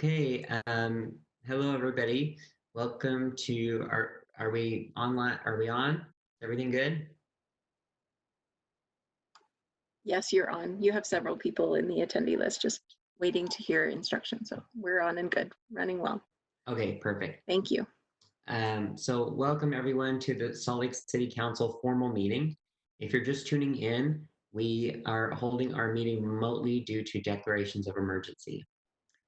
Okay, hello everybody. Welcome to are we online? Are we on? Everything good? Yes, you're on. You have several people in the attendee list just waiting to hear instructions. So we're on and good, running well. Okay, perfect. Thank you. So welcome everyone to the Salt Lake City Council formal meeting. If you're just tuning in, we are holding our meeting remotely due to declarations of emergency.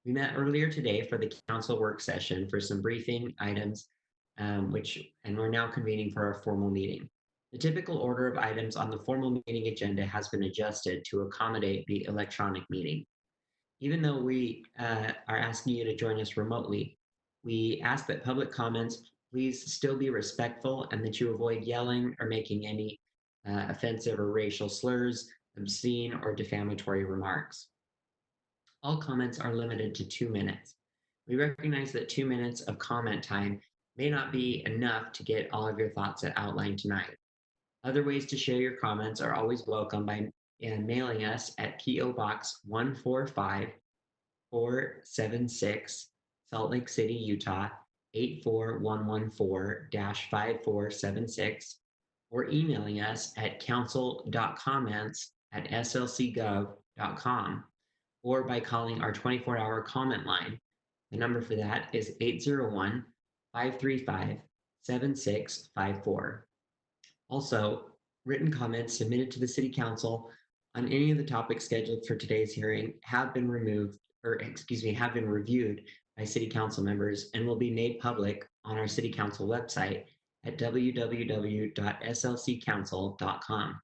We met earlier today for the council work session for some briefing items, and we're now convening for our formal meeting. The typical order of items on the formal meeting agenda has been adjusted to accommodate the electronic meeting. Even though we are asking you to join us remotely, we ask that public comments please still be respectful and that you avoid yelling or making any offensive or racial slurs, obscene or defamatory remarks. All comments are limited to 2 minutes. We recognize that 2 minutes of comment time may not be enough to get all of your thoughts outlined tonight. Other ways to share your comments are always welcome by mailing us at P.O. Box 145476, Salt Lake City, Utah 84114-5476, or emailing us at council.comments@slcgov.com, or by calling our 24-hour comment line. The number for that is 801-535-7654. Also, written comments submitted to the City Council on any of the topics scheduled for today's hearing have been reviewed by City Council members and will be made public on our City Council website at www.slccouncil.com.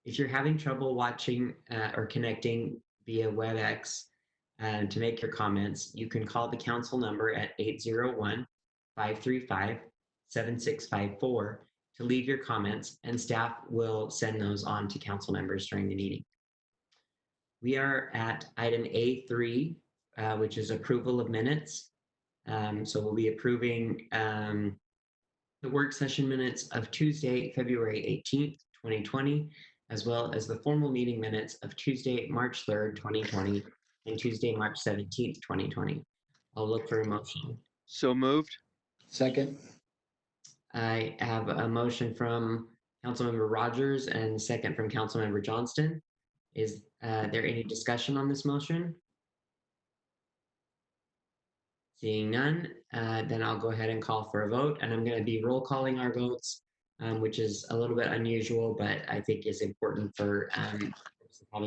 If you're having trouble watching or connecting via WebEx to make your comments, you can call the council number at 801-535-7654 to leave your comments, and staff will send those on to council members during the meeting. We are at item A3, which is approval of minutes. So we'll be approving the work session minutes of Tuesday, February 18th, 2020, as well as the formal meeting minutes of Tuesday, March 3rd, 2020, and Tuesday, March 17th, 2020. I'll look for a motion. So moved. Second. I have a motion from Councilmember Rogers and a second from Councilmember Johnston. Is there any discussion on this motion? Seeing none, then I'll go ahead and call for a vote, and I'm going to be roll calling our votes, which is a little bit unusual, but I think is important for having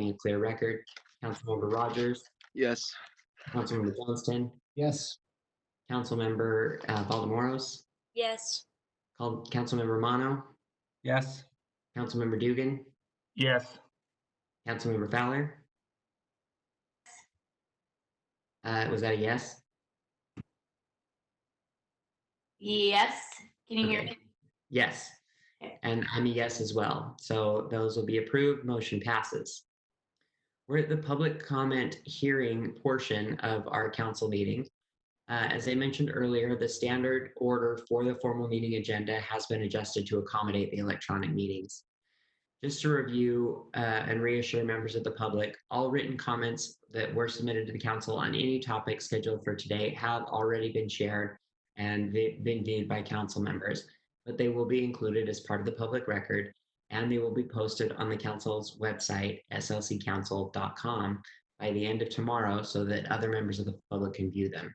a clear record. Councilmember Rogers. Yes. Councilmember Johnston. Yes. Councilmember Valdemoros. Yes. Councilmember Mono. Yes. Councilmember Dugan. Yes. Councilmember Fowler. Was that a yes? Yes. Can you hear Okay. me? Yes. And I'm a yes as well. So those will be approved. Motion passes. We're at the public comment hearing portion of our council meeting. As I mentioned earlier, the standard order for the formal meeting agenda has been adjusted to accommodate the electronic meetings. Just to review and reassure members of the public, all written comments that were submitted to the council on any topic scheduled for today have already been shared and been viewed by council members, but they will be included as part of the public record, and they will be posted on the council's website, slccouncil.com, by the end of tomorrow so that other members of the public can view them.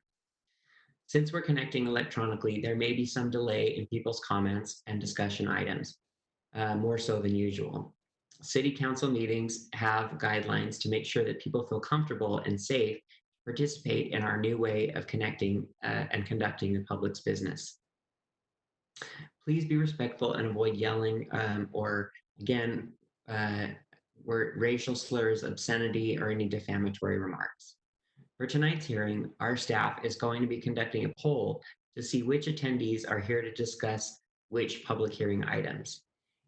Since we're connecting electronically, there may be some delay in people's comments and discussion items, more so than usual. City council meetings have guidelines to make sure that people feel comfortable and safe to participate in our new way of connecting and conducting the public's business. Please be respectful and avoid yelling or, again, racial slurs, obscenity, or any defamatory remarks. For tonight's hearing, our staff is going to be conducting a poll to see which attendees are here to discuss which public hearing items.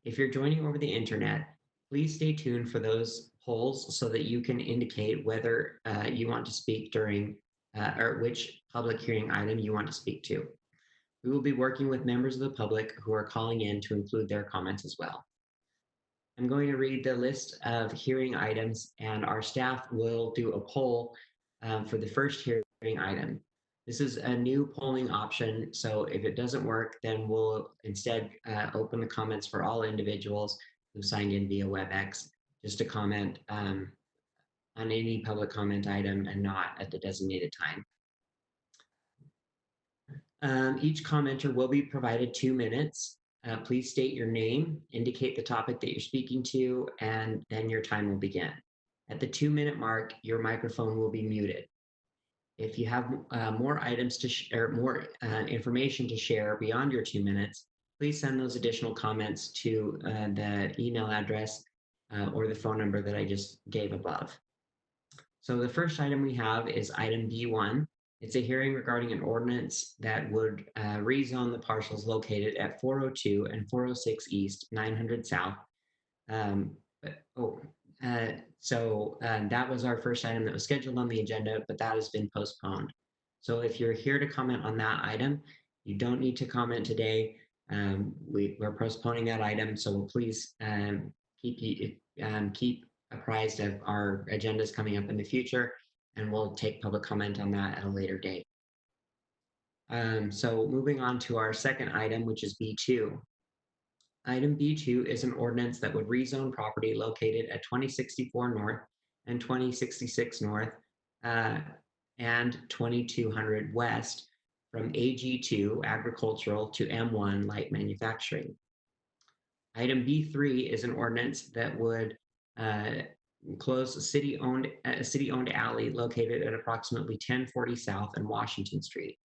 If you're joining over the internet, please stay tuned for those polls so that you can indicate whether you want to speak during or which public hearing item you want to speak to. We will be working with members of the public who are calling in to include their comments as well. I'm going to read the list of hearing items, and our staff will do a poll for the first hearing hearing item. This is a new polling option, so if it doesn't work, then we'll instead open the comments for all individuals who signed in via WebEx just to comment on any public comment item and not at the designated time. Each commenter will be provided 2 minutes. Please state your name, indicate the topic that you're speaking to, and then your time will begin. At the 2-minute mark, your microphone will be muted. If you have more items to share, more information to share beyond your 2 minutes, please send those additional comments to the email address or the phone number that I just gave above. So the first item we have is item B1. It's a hearing regarding an ordinance that would rezone the parcels located at 402 and 406 East, 900 South. That was our first item that was scheduled on the agenda, but that has been postponed. So if you're here to comment on that item, you don't need to comment today. We're postponing that item, so please keep apprised of our agendas coming up in the future, and we'll take public comment on that at a later date. So moving on to our second item, which is B2. Item B2 is an ordinance that would rezone property located at 2064 North and 2066 North and 2200 West from AG2 agricultural to M1 light manufacturing. Item B3 is an ordinance that would close a city-owned alley located at approximately 1040 South and Washington Street.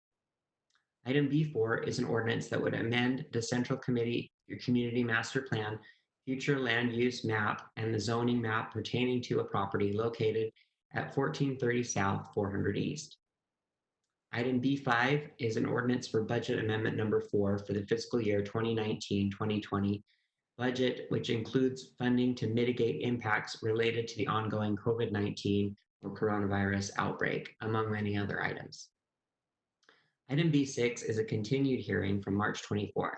Item B4 is an ordinance that would amend the Central Committee, your Community Master Plan, future land use map, and the zoning map pertaining to a property located at 1430 South, 400 East. Item B5 is an ordinance for budget amendment number 4 for the fiscal year 2019-2020 budget, which includes funding to mitigate impacts related to the ongoing COVID-19 or coronavirus outbreak, among many other items. Item B6 is a continued hearing from March 24th,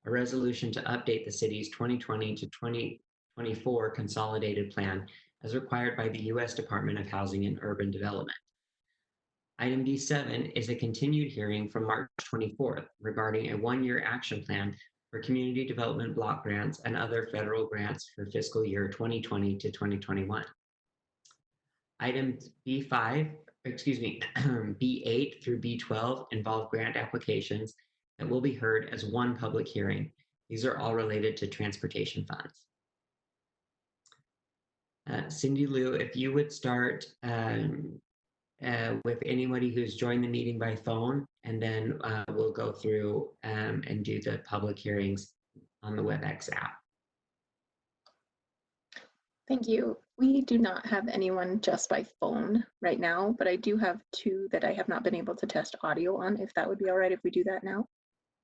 a resolution to update the city's 2020 to 2024 consolidated plan as required by the U.S. Department of Housing and Urban Development. Item B7 is a continued hearing from March 24th regarding a 1-year action plan for community development block grants and other federal grants for fiscal year 2020 to 2021. Items B8 through B12 involve grant applications that will be heard as one public hearing. These are all related to transportation funds. Cindy Lou, if you would start with anybody who's joined the meeting by phone, and then we'll go through and do the public hearings on the WebEx app. Thank you. We do not have anyone just by phone right now, but I do have 2 that I have not been able to test audio on, if that would be all right if we do that now.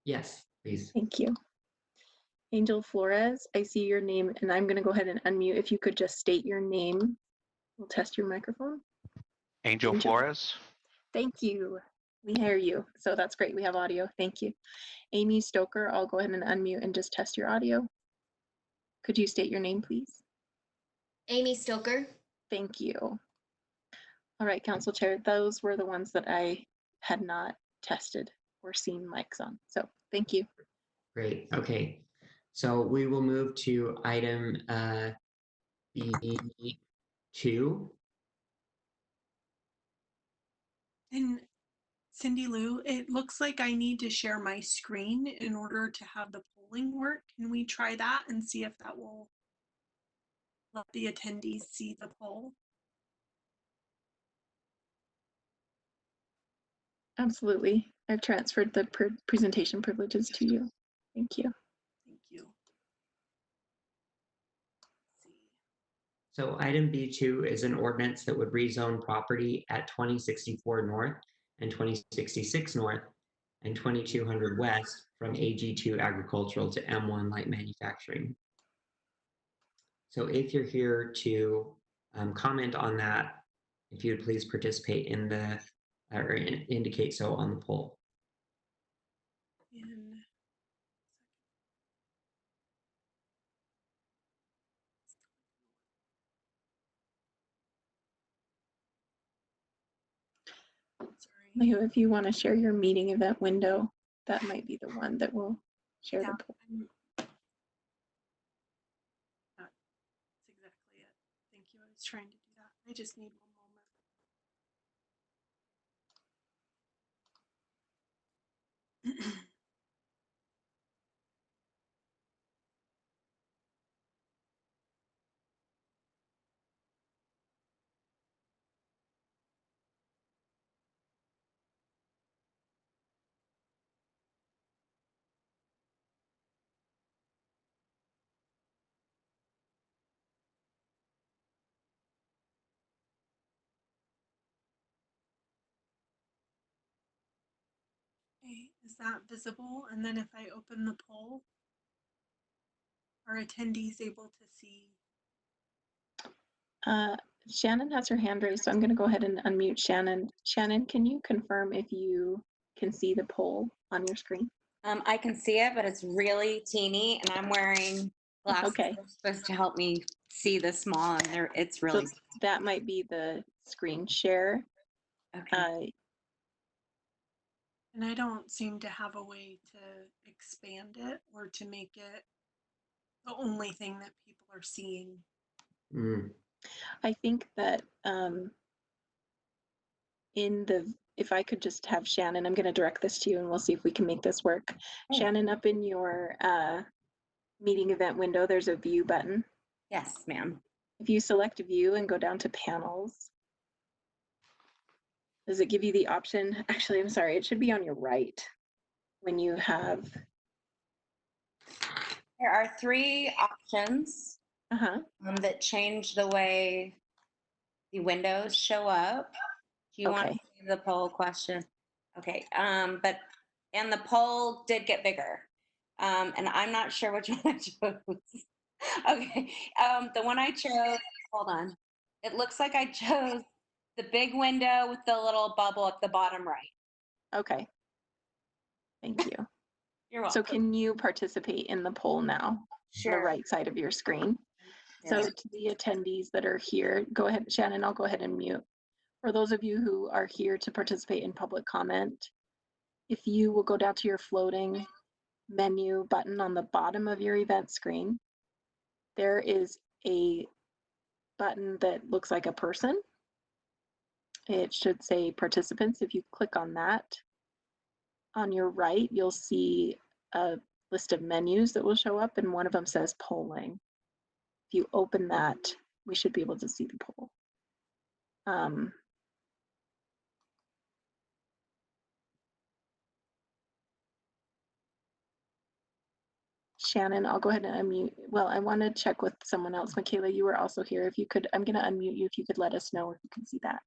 Yes, please. Thank you. Angel Flores, I see your name, and I'm going to go ahead and unmute. If you could just state your name, we'll test your microphone. Angel Flores. Thank you. We hear you. So that's great. We have audio. Thank you. Amy Stoker, I'll go ahead and unmute and just test your audio. Could you state your name, please? Amy Stoker. Thank you. All right, Council Chair, those were the ones that I had not tested or seen mics on. So thank you. Great. Okay. So we will move to item B2. And Cindy Lou, it looks like I need to share my screen in order to have the polling work. Can we try that and see if that will let the attendees see the poll? Absolutely. I've transferred the presentation privileges to you. Thank you. Thank you. Let's see. So item B2 is an ordinance that would rezone property at 2064 North and 2066 North and 2200 West from AG2 agricultural to M1 light manufacturing. So if you're here to comment on that, if you would please participate in the, or indicate so on the poll. Leo, if you want to share your meeting event window, that might be the one that will share Yeah, the poll. that's exactly it. Thank you. I was trying to do that. I just need one moment. Okay, is that visible? And then if I open the poll, are attendees able to see? Shannon has her hand raised, so I'm going to go ahead and unmute Shannon. Shannon, can you confirm if you can see the poll on your screen? I can see it, but it's really teeny, and I'm wearing glasses Okay. that are supposed to help me see the small, and it's really So that might be the screen share. okay. And I don't seem to have a way to expand it or to make it the only thing that people are seeing. Mm. I think that if I could just have Shannon, I'm going to direct this to you and we'll see if we can make this work. Oh. Shannon, up in your meeting event window, there's a view button. Yes, ma'am. If you select view and go down to panels, does it give you the option? Actually, I'm sorry, it should be on your right when you have, There are 3 options uh-huh, that change the way the windows show up. Do you want to okay. see the poll question? Okay, and the poll did get bigger. And I'm not sure which one I chose. Okay, the one I chose, hold on. It looks like I chose the big window with the little bubble at the bottom right. Okay. Thank you. You're So welcome. can you participate in the poll now? On the Sure. right side of your screen. So Yeah. to the attendees that are here, go ahead, Shannon, I'll go ahead and mute. For those of you who are here to participate in public comment, if you will go down to your floating menu button on the bottom of your event screen, there is a button that looks like a person. It should say participants. If you click on that, on your right, you'll see a list of menus that will show up, and one of them says polling. If you open that, we should be able to see the poll. Shannon, I'll go ahead and unmute. Well, I want to check with someone else. Michaela, you were also here. If you could, I'm going to unmute you if you could let us know if you can see that.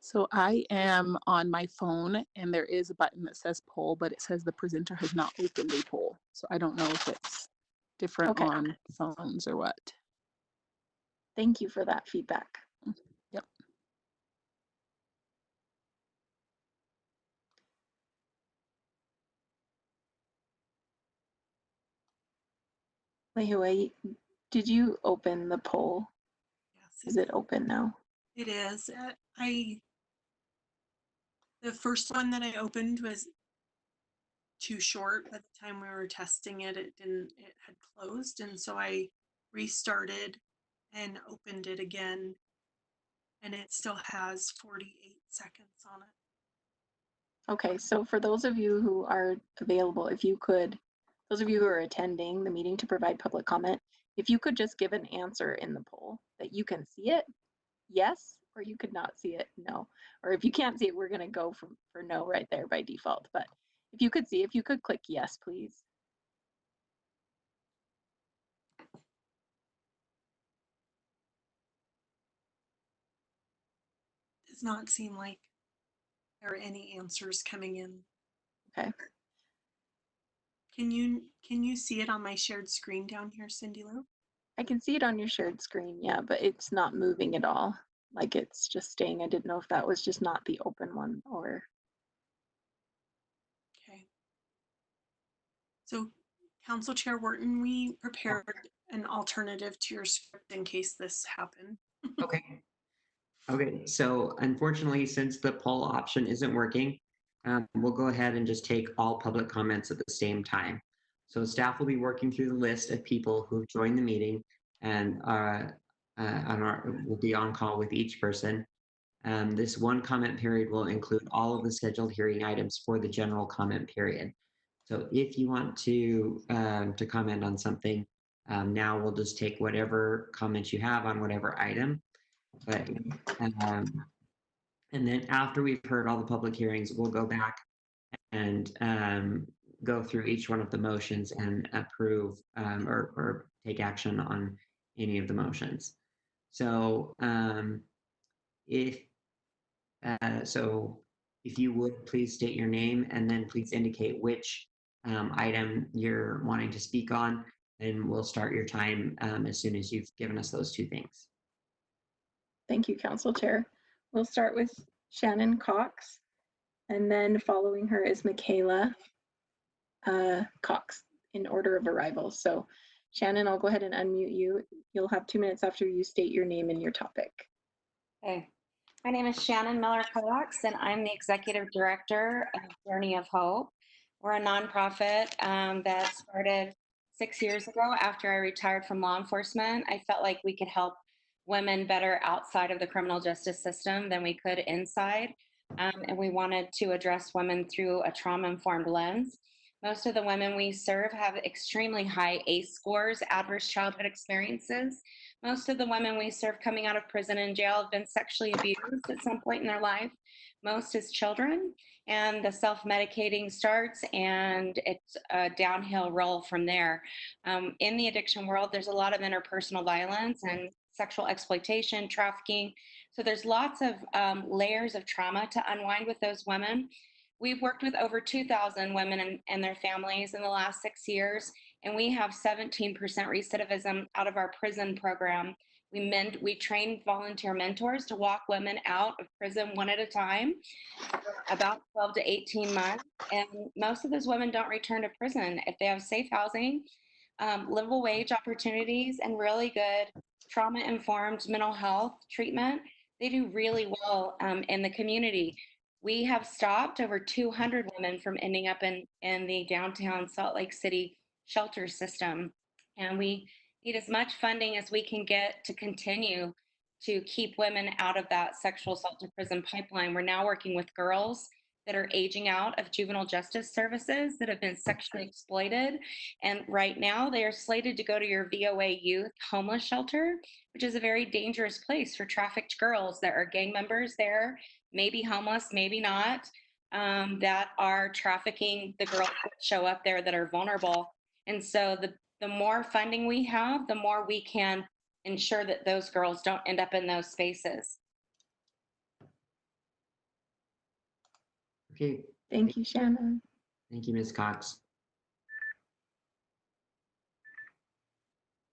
So I am on my phone and there is a button that says poll, but it says the presenter has not opened a poll. So I don't know if it's different Okay. on phones or what. Thank you for that feedback. Yep. Lehue, did you open the poll? Yes, Is it open now? it is. The first one that I opened was too short. By the time we were testing it, it had closed. And so I restarted and opened it again. And it still has 48 seconds on it. Okay, so for those of you who are available, if you could, those of you who are attending the meeting to provide public comment, if you could just give an answer in the poll that you can see it, yes, or you could not see it, no. Or if you can't see it, we're going to go for no right there by default. But if you could see, if you could click yes, please. Does not seem like there are any answers coming in. Okay. Can you see it on my shared screen down here, Cindy Lou? I can see it on your shared screen, yeah, but it's not moving at all. Like it's just staying. I didn't know if that was just not the open one or. Okay. So Council Chair Wharton, we prepared an alternative to your script in case this happened. Okay. Okay, so unfortunately, since the poll option isn't working, we'll go ahead and just take all public comments at the same time. So staff will be working through the list of people who've joined the meeting and will be on call with each person. This one comment period will include all of the scheduled hearing items for the general comment period. So if you want to comment on something, now we'll just take whatever comments you have on whatever item. But and then after we've heard all the public hearings, we'll go back and go through each one of the motions and approve or take action on any of the motions. So if you would please state your name and then please indicate which item you're wanting to speak on, and we'll start your time as soon as you've given us those two things. Thank you, Council Chair. We'll start with Shannon Cox, and then following her is Michaela Cox in order of arrival. So Shannon, I'll go ahead and unmute you. You'll have 2 minutes after you state your name and your topic. Okay. My name is Shannon Miller Cox, and I'm the Executive Director of Journey of Hope. We're a nonprofit that started 6 years ago after I retired from law enforcement. I felt like we could help women better outside of the criminal justice system than we could inside. And we wanted to address women through a trauma-informed lens. Most of the women we serve have extremely high ACE scores, adverse childhood experiences. Most of the women we serve coming out of prison and jail have been sexually abused at some point in their life, most as children. And the self-medicating starts, and it's a downhill roll from there. In the addiction world, there's a lot of interpersonal violence and sexual exploitation, trafficking. So there's lots of layers of trauma to unwind with those women. We've worked with over 2,000 women and their families in the last 6 years, and we have 17% recidivism out of our prison program. We train volunteer mentors to walk women out of prison one at a time, about 12 to 18 months. And most of those women don't return to prison if they have safe housing, livable wage opportunities, and really good trauma-informed mental health treatment. They do really well in the community. We have stopped over 200 women from ending up in the downtown Salt Lake City shelter system. And we need as much funding as we can get to continue to keep women out of that sexual assault to prison pipeline. We're now working with girls that are aging out of juvenile justice services that have been sexually exploited. And right now they are slated to go to your VOA youth homeless shelter, which is a very dangerous place for trafficked girls. There are gang members there, maybe homeless, maybe not, that are trafficking the girls that show up there that are vulnerable. And so the more funding we have, the more we can ensure that those girls don't end up in those spaces. Okay, Thank you, Shannon. thank you, Ms. Cox.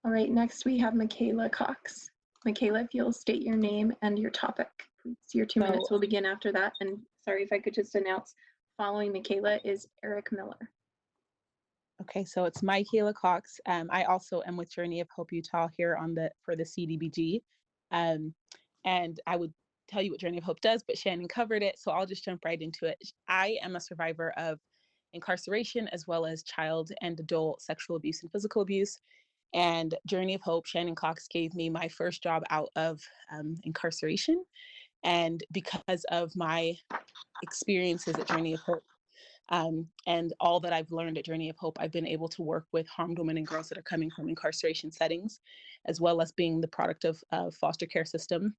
All right, next we have Michaela Cox. Michaela, if you'll state your name and your topic, please. Your 2 minutes will begin after that. And sorry, if I could just announce, following Michaela is Eric Miller. Okay, so it's Michaela Cox. I also am with Journey of Hope Utah here for the CDBG. And I would tell you what Journey of Hope does, but Shannon covered it, so I'll just jump right into it. I am a survivor of incarceration as well as child and adult sexual abuse and physical abuse. And Journey of Hope, Shannon Cox gave me my first job out of incarceration. And because of my experiences at Journey of Hope, and all that I've learned at Journey of Hope, I've been able to work with harmed women and girls that are coming from incarceration settings, as well as being the product of foster care system,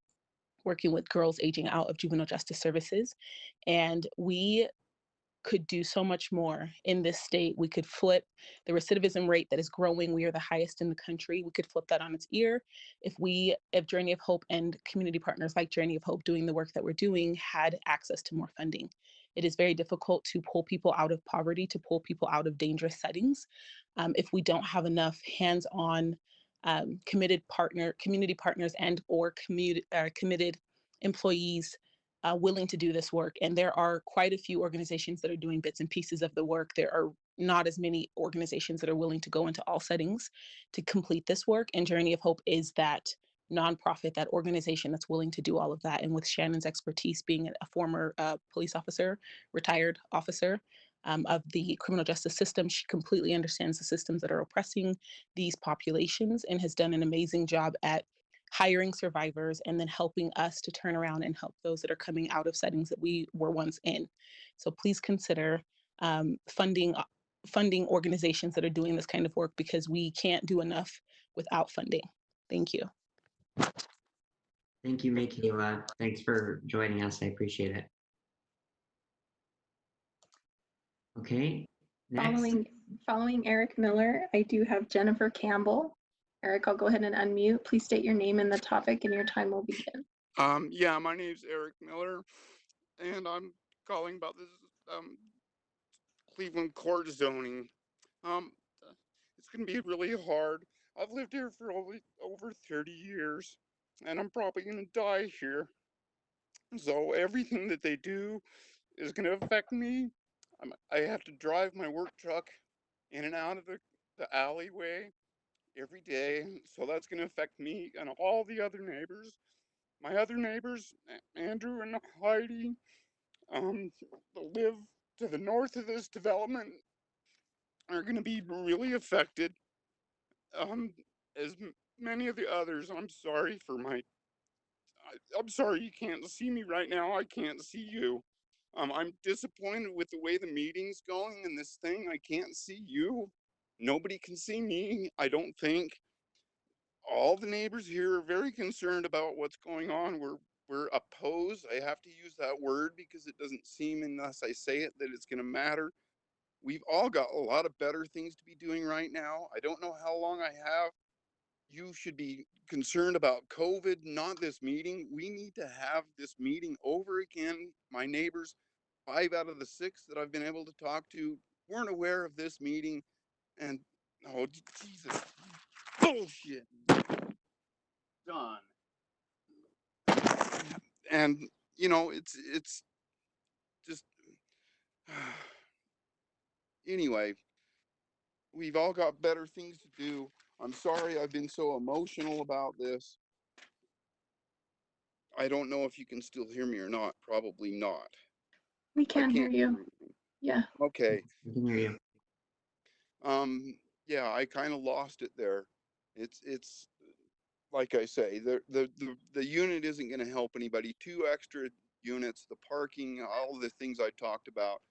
working with girls aging out of juvenile justice services. And we could do so much more in this state. We could flip the recidivism rate that is growing. We are the highest in the country. We could flip that on its ear if Journey of Hope and community partners like Journey of Hope doing the work that we're doing had access to more funding. It is very difficult to pull people out of poverty, to pull people out of dangerous settings, if we don't have enough hands-on community partners and or committed employees willing to do this work. And there are quite a few organizations that are doing bits and pieces of the work. There are not as many organizations that are willing to go into all settings to complete this work. And Journey of Hope is that nonprofit, that organization that's willing to do all of that. And with Shannon's expertise being a former police officer, retired officer of the criminal justice system, she completely understands the systems that are oppressing these populations and has done an amazing job at hiring survivors and then helping us to turn around and help those that are coming out of settings that we were once in. So please consider funding organizations that are doing this kind of work, because we can't do enough without funding. Thank you. Thank you, Michaela. Thanks for joining us. I appreciate it. Okay, next. Following Eric Miller, I do have Jennifer Campbell. Eric, I'll go ahead and unmute. Please state your name and the topic, and your time will begin. Yeah, my name's Eric Miller, and I'm calling about this Cleveland court zoning. It's gonna be really hard. I've lived here for over 30 years, and I'm probably gonna die here. So everything that they do is gonna affect me. I have to drive my work truck in and out of the alleyway every day, so that's going to affect me and all the other neighbors. My other neighbors, Andrew and Heidi, live to the north of this development, are going to be really affected. As many of the others. I'm sorry you can't see me right now. I can't see you. I'm disappointed with the way the meeting's going and this thing. I can't see you. Nobody can see me, I don't think. All the neighbors here are very concerned about what's going on. We're opposed. I have to use that word because it doesn't seem, unless I say it, that it's going to matter. We've all got a lot of better things to be doing right now. I don't know how long I have. You should be concerned about COVID, not this meeting. We need to have this meeting over again. My neighbors, 5 out of the 6 that I've been able to talk to, weren't aware of this meeting. And oh, Jesus, bullshit. Done. And you know, it's just anyway, we've all got better things to do. I'm sorry I've been so emotional about this. I don't know if you can still hear me or not. Probably not. We can hear you. Yeah. Okay. I can hear you. Yeah, I kind of lost it there. It's like I say, the unit isn't going to help anybody. 2 extra units, the parking, all the things I talked about.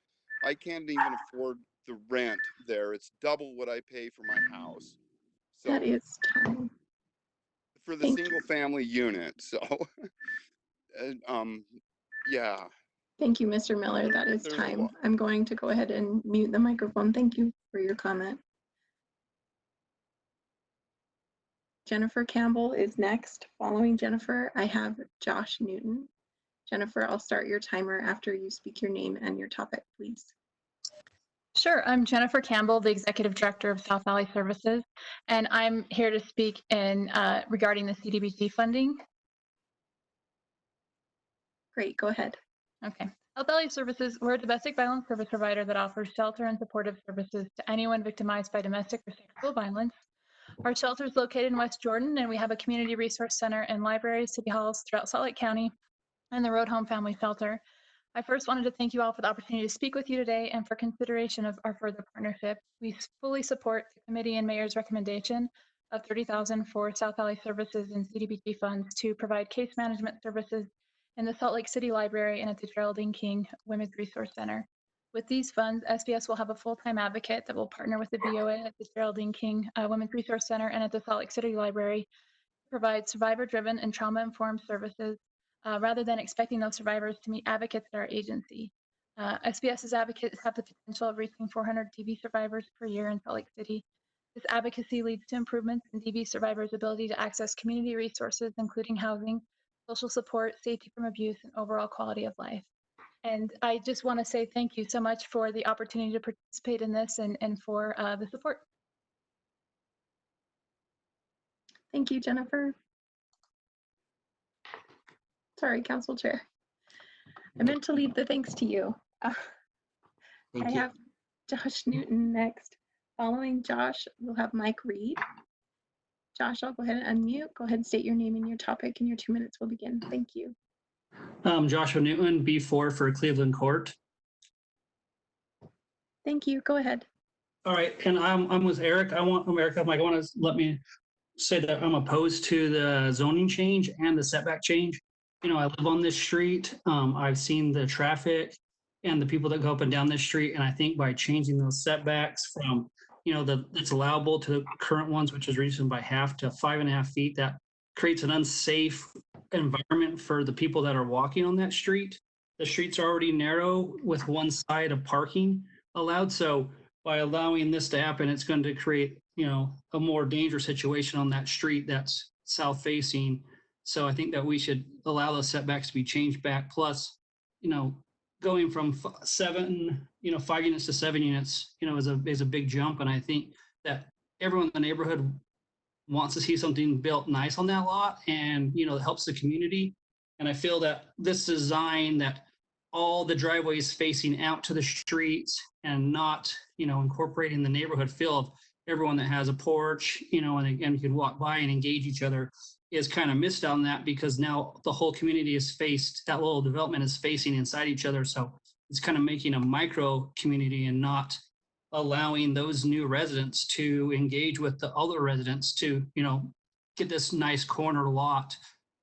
I can't even afford the rent there. It's double what I pay for my house. So That is time. for the Thank single family unit. So yeah. Thank you, Mr. Miller. That is There's a time. lot. I'm going to go ahead and mute the microphone. Thank you for your comment. Jennifer Campbell is next. Following Jennifer, I have Josh Newton. Jennifer, I'll start your timer after you speak your name and your topic, please. Sure. I'm Jennifer Campbell, the Executive Director of South Valley Services, and I'm here to speak in regarding the CDBG funding. Great, go ahead. Okay. South Valley Services, we're a domestic violence service provider that offers shelter and supportive services to anyone victimized by domestic or sexual violence. Our shelter is located in West Jordan, and we have a community resource center and libraries, city halls throughout Salt Lake County, and the Road Home Family Shelter. I first wanted to thank you all for the opportunity to speak with you today and for consideration of our further partnership. We fully support the committee and mayor's recommendation of $30,000 for South Valley Services and CDBG funds to provide case management services in the Salt Lake City Library and at the Geraldine King Women's Resource Center. With these funds, SBS will have a full-time advocate that will partner with the VOA at the Geraldine King Women's Resource Center and at the Salt Lake City Library to provide survivor-driven and trauma-informed services rather than expecting those survivors to meet advocates at our agency. SBS's advocates have the potential of reaching 400 DV survivors per year in Salt Lake City. This advocacy leads to improvements in DV survivors' ability to access community resources, including housing, social support, safety from abuse, and overall quality of life. And I just want to say thank you so much for the opportunity to participate in this and for the support. Thank you, Jennifer. Sorry, Council Chair. I meant to leave the thanks to you. I have Josh Newton next. Following Josh, we'll have Mike Reed. Josh, I'll go ahead and unmute. Go ahead and state your name and your topic, and your 2 minutes will begin. Thank you. Joshua Newton, B4 for Cleveland Court. Thank you. Go ahead. All right, and I'm with Eric. I want to let me say that I'm opposed to the zoning change and the setback change. You know, I live on this street. I've seen the traffic and the people that go up and down this street, and I think by changing those setbacks from, you know, it's allowable to the current ones, which is reduced by half to 5.5 feet, that creates an unsafe environment for the people that are walking on that street. The streets are already narrow with one side of parking allowed. So by allowing this to happen, it's going to create, you know, a more dangerous situation on that street that's south facing. So I think that we should allow those setbacks to be changed back. Plus, you know, going from 5 units to 7 units, you know, is a big jump. And I think that everyone in the neighborhood wants to see something built nice on that lot, and, you know, it helps the community. And I feel that this design, that all the driveways facing out to the streets and not, you know, incorporating the neighborhood feel of everyone that has a porch, you know, and you can walk by and engage each other, is kind of missed on that, because now the whole community is that little development is facing inside each other. So it's kind of making a micro community and not allowing those new residents to engage with the other residents to, you know, get this nice corner lot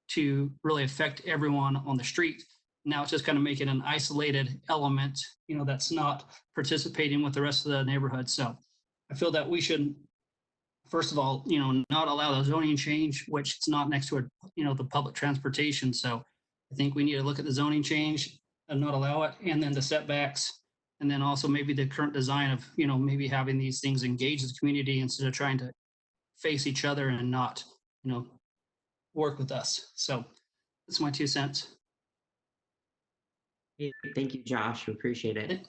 to really affect everyone on the street. Now it's just kind of making an isolated element, you know, that's not participating with the rest of the neighborhood. So I feel that we should, first of all, you know, not allow the zoning change, which it's not next to a, you know, the public transportation. So I think we need to look at the zoning change and not allow it, and then the setbacks, and then also maybe the current design of, you know, maybe having these things engage the community instead of trying to face each other and not, you know, work with us. So that's my 2 cents. Hey, thank you, Josh. We appreciate it.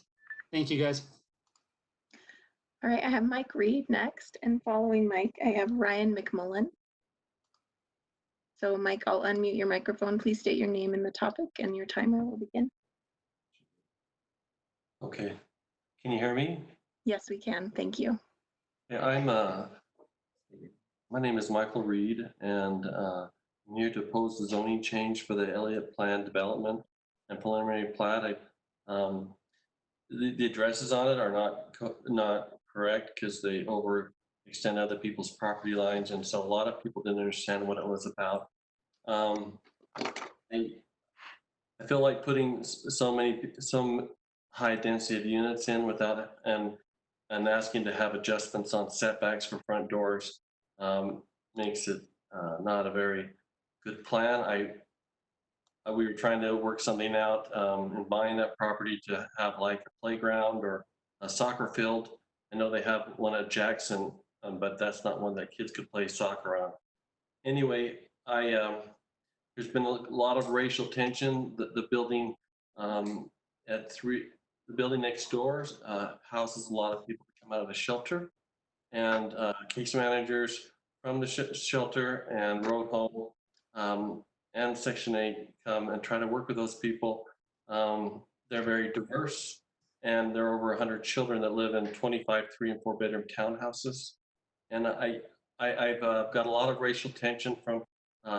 Thank you, guys. All right, I have Mike Reed next, and following Mike, I have Ryan McMullen. So Mike, I'll unmute your microphone. Please state your name and the topic, and your timer will begin. Okay, can you hear me? Yes, we can. Thank you. Yeah, my name is Michael Reed, and I'm here to oppose the zoning change for the Elliott Plan Development and Preliminary Plat. The addresses on it are not correct, because they overextend other people's property lines, and so a lot of people didn't understand what it was about. I feel like putting some high density of units in without and asking to have adjustments on setbacks for front doors makes it not a very good plan. We were trying to work something out in buying that property to have like a playground or a soccer field. I know they have one at Jackson, but that's not one that kids could play soccer on. Anyway, there's been a lot of racial tension. The building the building next door houses a lot of people that come out of the shelter, and case managers from the shelter and road home and Section 8 come and try to work with those people. They're very diverse, and there are over 100 children that live in 25 3- and 4-bedroom townhouses. And I've got a lot of racial tension from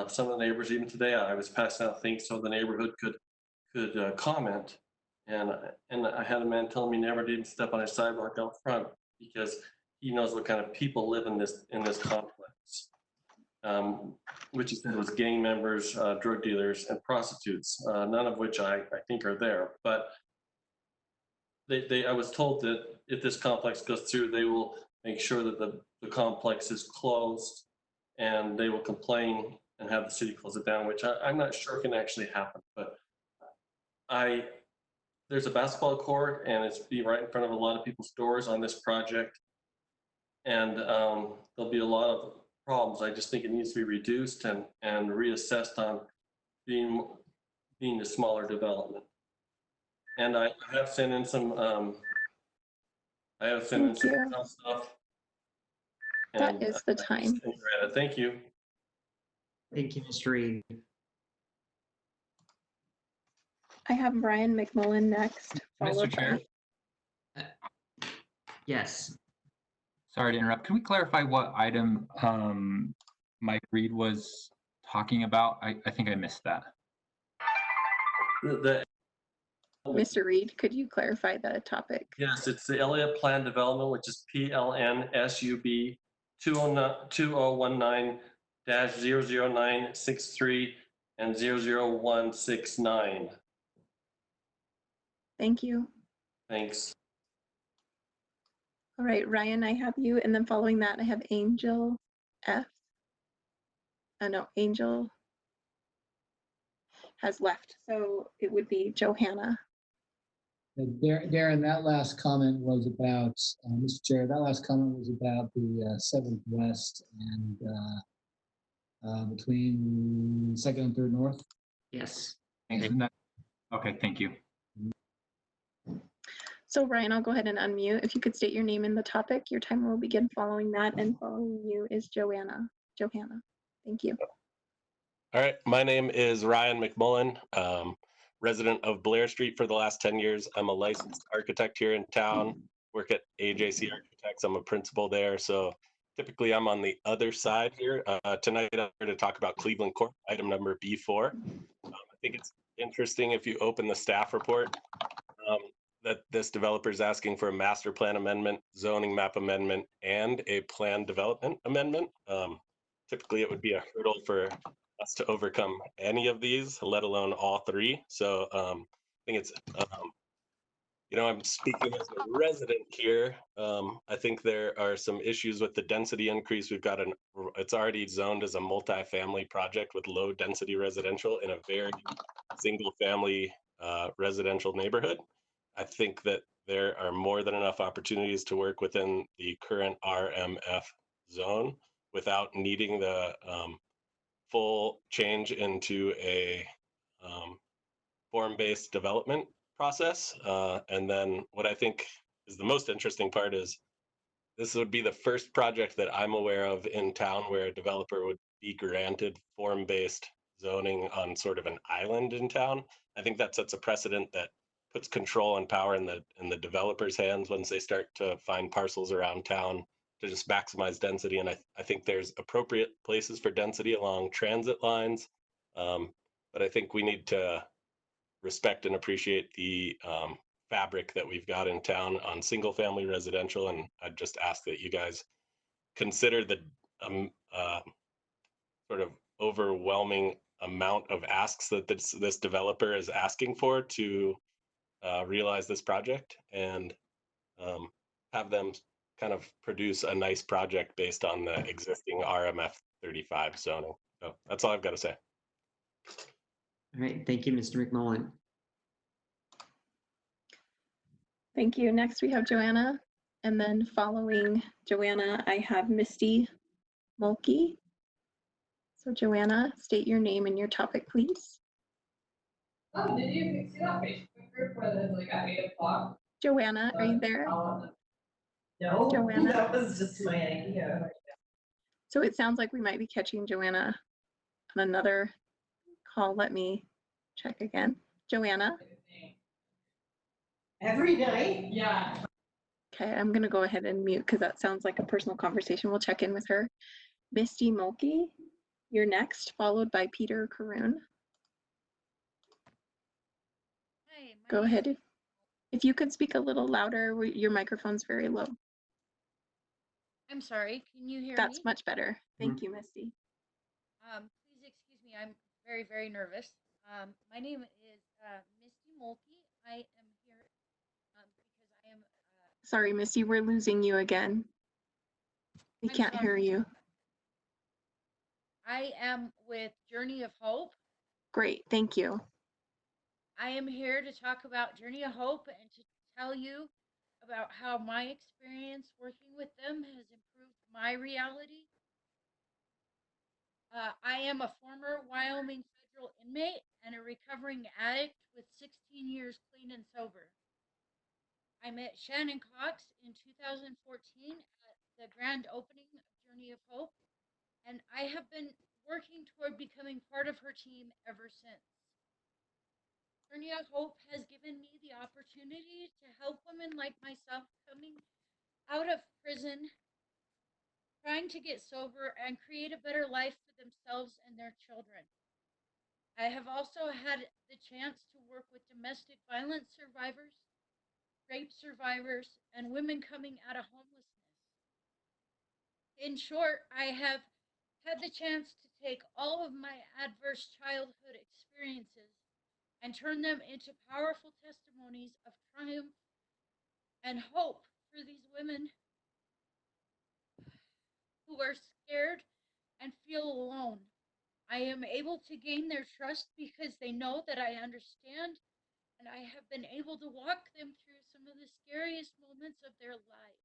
some of the neighbors. Even today, I was passing out things so the neighborhood could comment. And I had a man telling me never to even step on a sidewalk out front, because he knows what kind of people live in this complex, which he said was gang members, drug dealers, and prostitutes, none of which I think are there. But I was told that if this complex goes through, they will make sure that the complex is closed, and they will complain and have the city close it down, which I'm not sure can actually happen. But there's a basketball court, and it's be right in front of a lot of people's doors on this project. And there'll be a lot of problems. I just think it needs to be reduced and reassessed on being a smaller development. And I have sent in some stuff. That is the time. Thank you. Thank you, Mr. Reed. I have Ryan McMullen next. Mr. Chair. Yes. Sorry to interrupt. Can we clarify what item Mike Reed was talking about? I think I missed that. Mr. Reed, could you clarify the topic? Yes, it's the Elliott Plan Development, which is PLNSUB 2019-00963 and 00169. Thank you. Thanks. All right, Ryan, I have you. And then following that, I have Angel F. No, Angel has left. So it would be Johanna. Darren, that last comment was about, Mr. Chair, that last comment was about the 7th West and between 2nd and 3rd North. Yes. Okay, thank you. So Ryan, I'll go ahead and unmute. If you could state your name and the topic, your timer will begin following that. And following you is Johanna. Thank you. All right, my name is Ryan McMullen, resident of Blair Street for the last 10 years. I'm a licensed architect here in town, work at AJC Architects. I'm a principal there. So typically I'm on the other side here. Tonight I'm here to talk about Cleveland Court, item number B4. I think it's interesting if you open the staff report that this developer is asking for a master plan amendment, zoning map amendment, and a plan development amendment. Typically it would be a hurdle for us to overcome any of these, let alone all three. So I think it's, I'm speaking as a resident here. I think there are some issues with the density increase. We've got it's already zoned as a multi-family project with low density residential in a very single family residential neighborhood. I think that there are more than enough opportunities to work within the current RMF zone without needing the full change into a form-based development process. And then what I think is the most interesting part is this would be the first project that I'm aware of in town where a developer would be granted form-based zoning on sort of an island in town. I think that sets a precedent that puts control and power in the developer's hands once they start to find parcels around town to just maximize density. And I think there's appropriate places for density along transit lines. But I think we need to respect and appreciate the fabric that we've got in town on single family residential. And I'd just ask that you guys consider the sort of overwhelming amount of asks that this developer is asking for to realize this project and have them kind of produce a nice project based on the existing RMF 35 zoning. So that's all I've got to say. All right, thank you, Mr. McMullen. Thank you. Next we have Joanna. And then following Joanna, I have Misty Mulkey. So Joanna, state your name and your topic, please. Oh, did you see that Facebook group where there's like at 8 o'clock? Joanna, are you there? No, Joanna? that was just my idea. So it sounds like we might be catching Joanna on another call. Let me check again. Joanna? Every night? Yeah. Okay, I'm gonna go ahead and mute because that sounds like a personal conversation. We'll check in with her. Misty Mulkey, you're next, followed by Peter Caroon. Go ahead. If you could speak a little louder, your microphone's very low. I'm sorry, can you hear me? That's much better. Thank you, Misty. Please excuse me, I'm very, very nervous. My name is Misty Mulkey. I am here because I am... Sorry, Misty, we're losing you again. We can't hear you. I am with Journey of Hope. Great, thank you. I am here to talk about Journey of Hope and to tell you about how my experience working with them has improved my reality. I am a former Wyoming federal inmate and a recovering addict with 16 years clean and sober. I met Shannon Cox in 2014 at the grand opening of Journey of Hope, and I have been working toward becoming part of her team ever since. Journey of Hope has given me the opportunity to help women like myself coming out of prison trying to get sober and create a better life for themselves and their children. I have also had the chance to work with domestic violence survivors, rape survivors, and women coming out of homelessness. In short, I have had the chance to take all of my adverse childhood experiences and turn them into powerful testimonies of triumph and hope for these women who are scared and feel alone. I am able to gain their trust because they know that I understand, and I have been able to walk them through some of the scariest moments of their lives.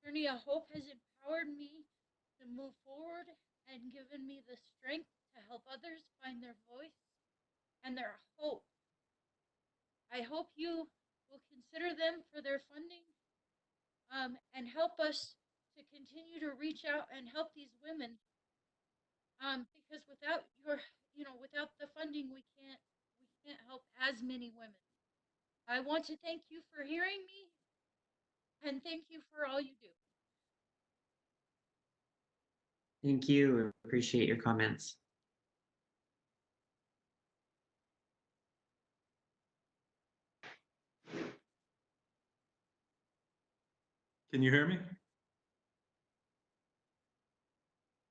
Journey of Hope has empowered me to move forward and given me the strength to help others find their voice and their hope. I hope you will consider them for their funding and help us to continue to reach out and help these women. Because without without the funding, we can't help as many women. I want to thank you for hearing me, and thank you for all you do. Thank you. Appreciate your comments. Can you hear me?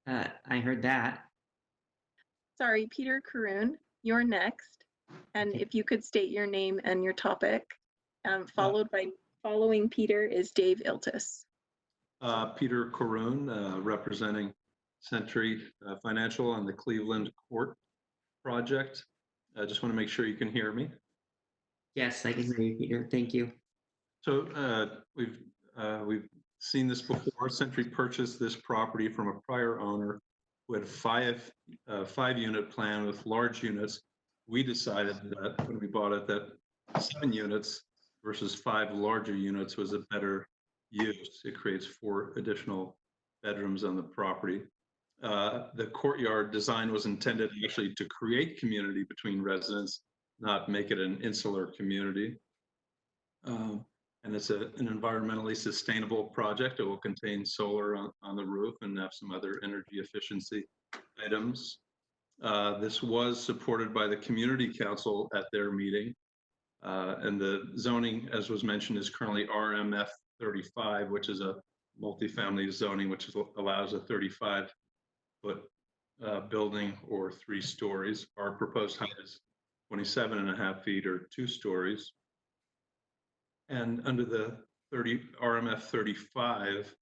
I heard that. Sorry, Peter Caroon, you're next. And if you could state your name and your topic, following Peter is Dave Iltis. Peter Caroon, representing Century Financial on the Cleveland Court project. I just want to make sure you can hear me. Yes, I can hear you, Peter. Thank you. So we've seen this before. Century purchased this property from a prior owner who had a five-unit plan with large units. We decided that when we bought it, that 7 units versus 5 larger units was a better use. It creates 4 additional bedrooms on the property. The courtyard design was intended actually to create community between residents, not make it an insular community. And it's an environmentally sustainable project. It will contain solar on the roof and have some other energy efficiency items. This was supported by the Community Council at their meeting. And the zoning, as was mentioned, is currently RMF 35, which is a multifamily zoning, which allows a 35-foot building or 3 stories. Our proposed height is 27.5 feet or 2 stories. And under the RMF 35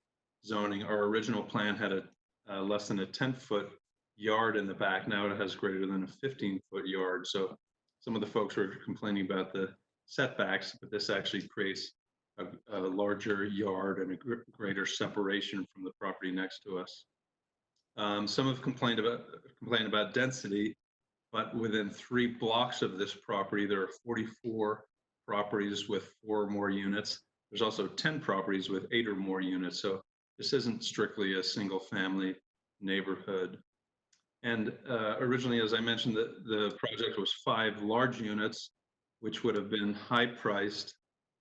zoning, our original plan had a less than a 10-foot yard in the back. Now it has greater than a 15-foot yard. So some of the folks were complaining about the setbacks, but this actually creates a larger yard and a greater separation from the property next to us. Some have complained about density, but within 3 blocks of this property, there are 44 properties with 4 or more units. There's also 10 properties with 8 or more units. So this isn't strictly a single family neighborhood. And originally, as I mentioned, the project was 5 large units, which would have been high-priced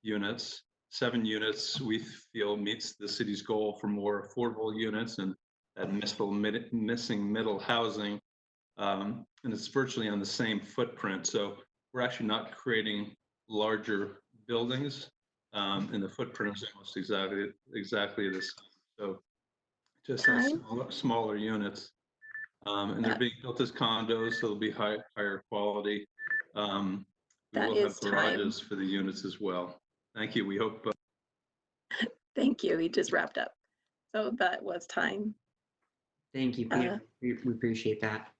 units. 7 units, we feel, meets the city's goal for more affordable units and that missing middle housing. And it's virtually on the same footprint. So we're actually not creating larger buildings, and the footprint is almost exactly the same. So just smaller units. And they're being built as condos, so they'll be higher quality. We will have garages for the units as well. Thank you. We hope. Thank you. He just wrapped up. So that was time. Thank you, Peter. We appreciate that.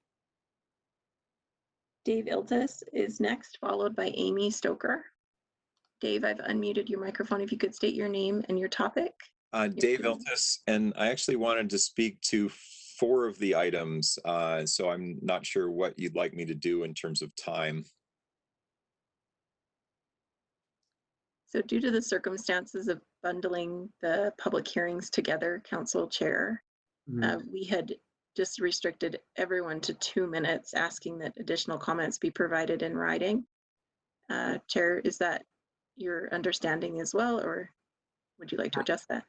Dave Iltis is next, followed by Amy Stoker. Dave, I've unmuted your microphone. If you could state your name and your topic. Dave Iltis, and I actually wanted to speak to 4 of the items, so I'm not sure what you'd like me to do in terms of time. So due to the circumstances of bundling the public hearings together, Council Chair, we had just restricted everyone to 2 minutes, asking that additional comments be provided in writing. Chair, is that your understanding as well, or would you like to adjust that?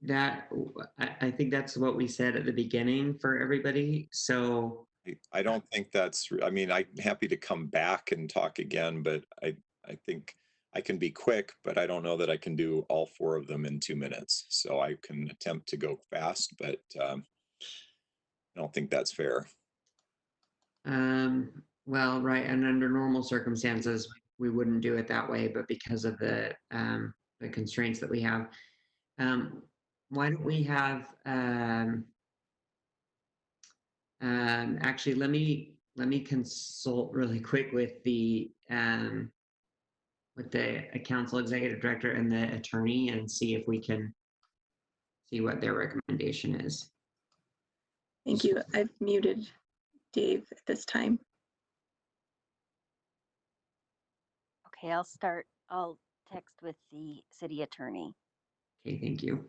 I think that's what we said at the beginning for everybody. So I don't think that's, I mean, I'm happy to come back and talk again, but I think I can be quick, but I don't know that I can do all 4 of them in 2 minutes. So I can attempt to go fast, but I don't think that's fair. well, right, and under normal circumstances, we wouldn't do it that way, but because of the constraints that we have, why don't we have actually let me consult really quick with the council executive director and the attorney and see if we can see what their recommendation is. Thank you. I've muted Dave at this time. Okay, I'll start. I'll text with the city attorney. Okay, thank you.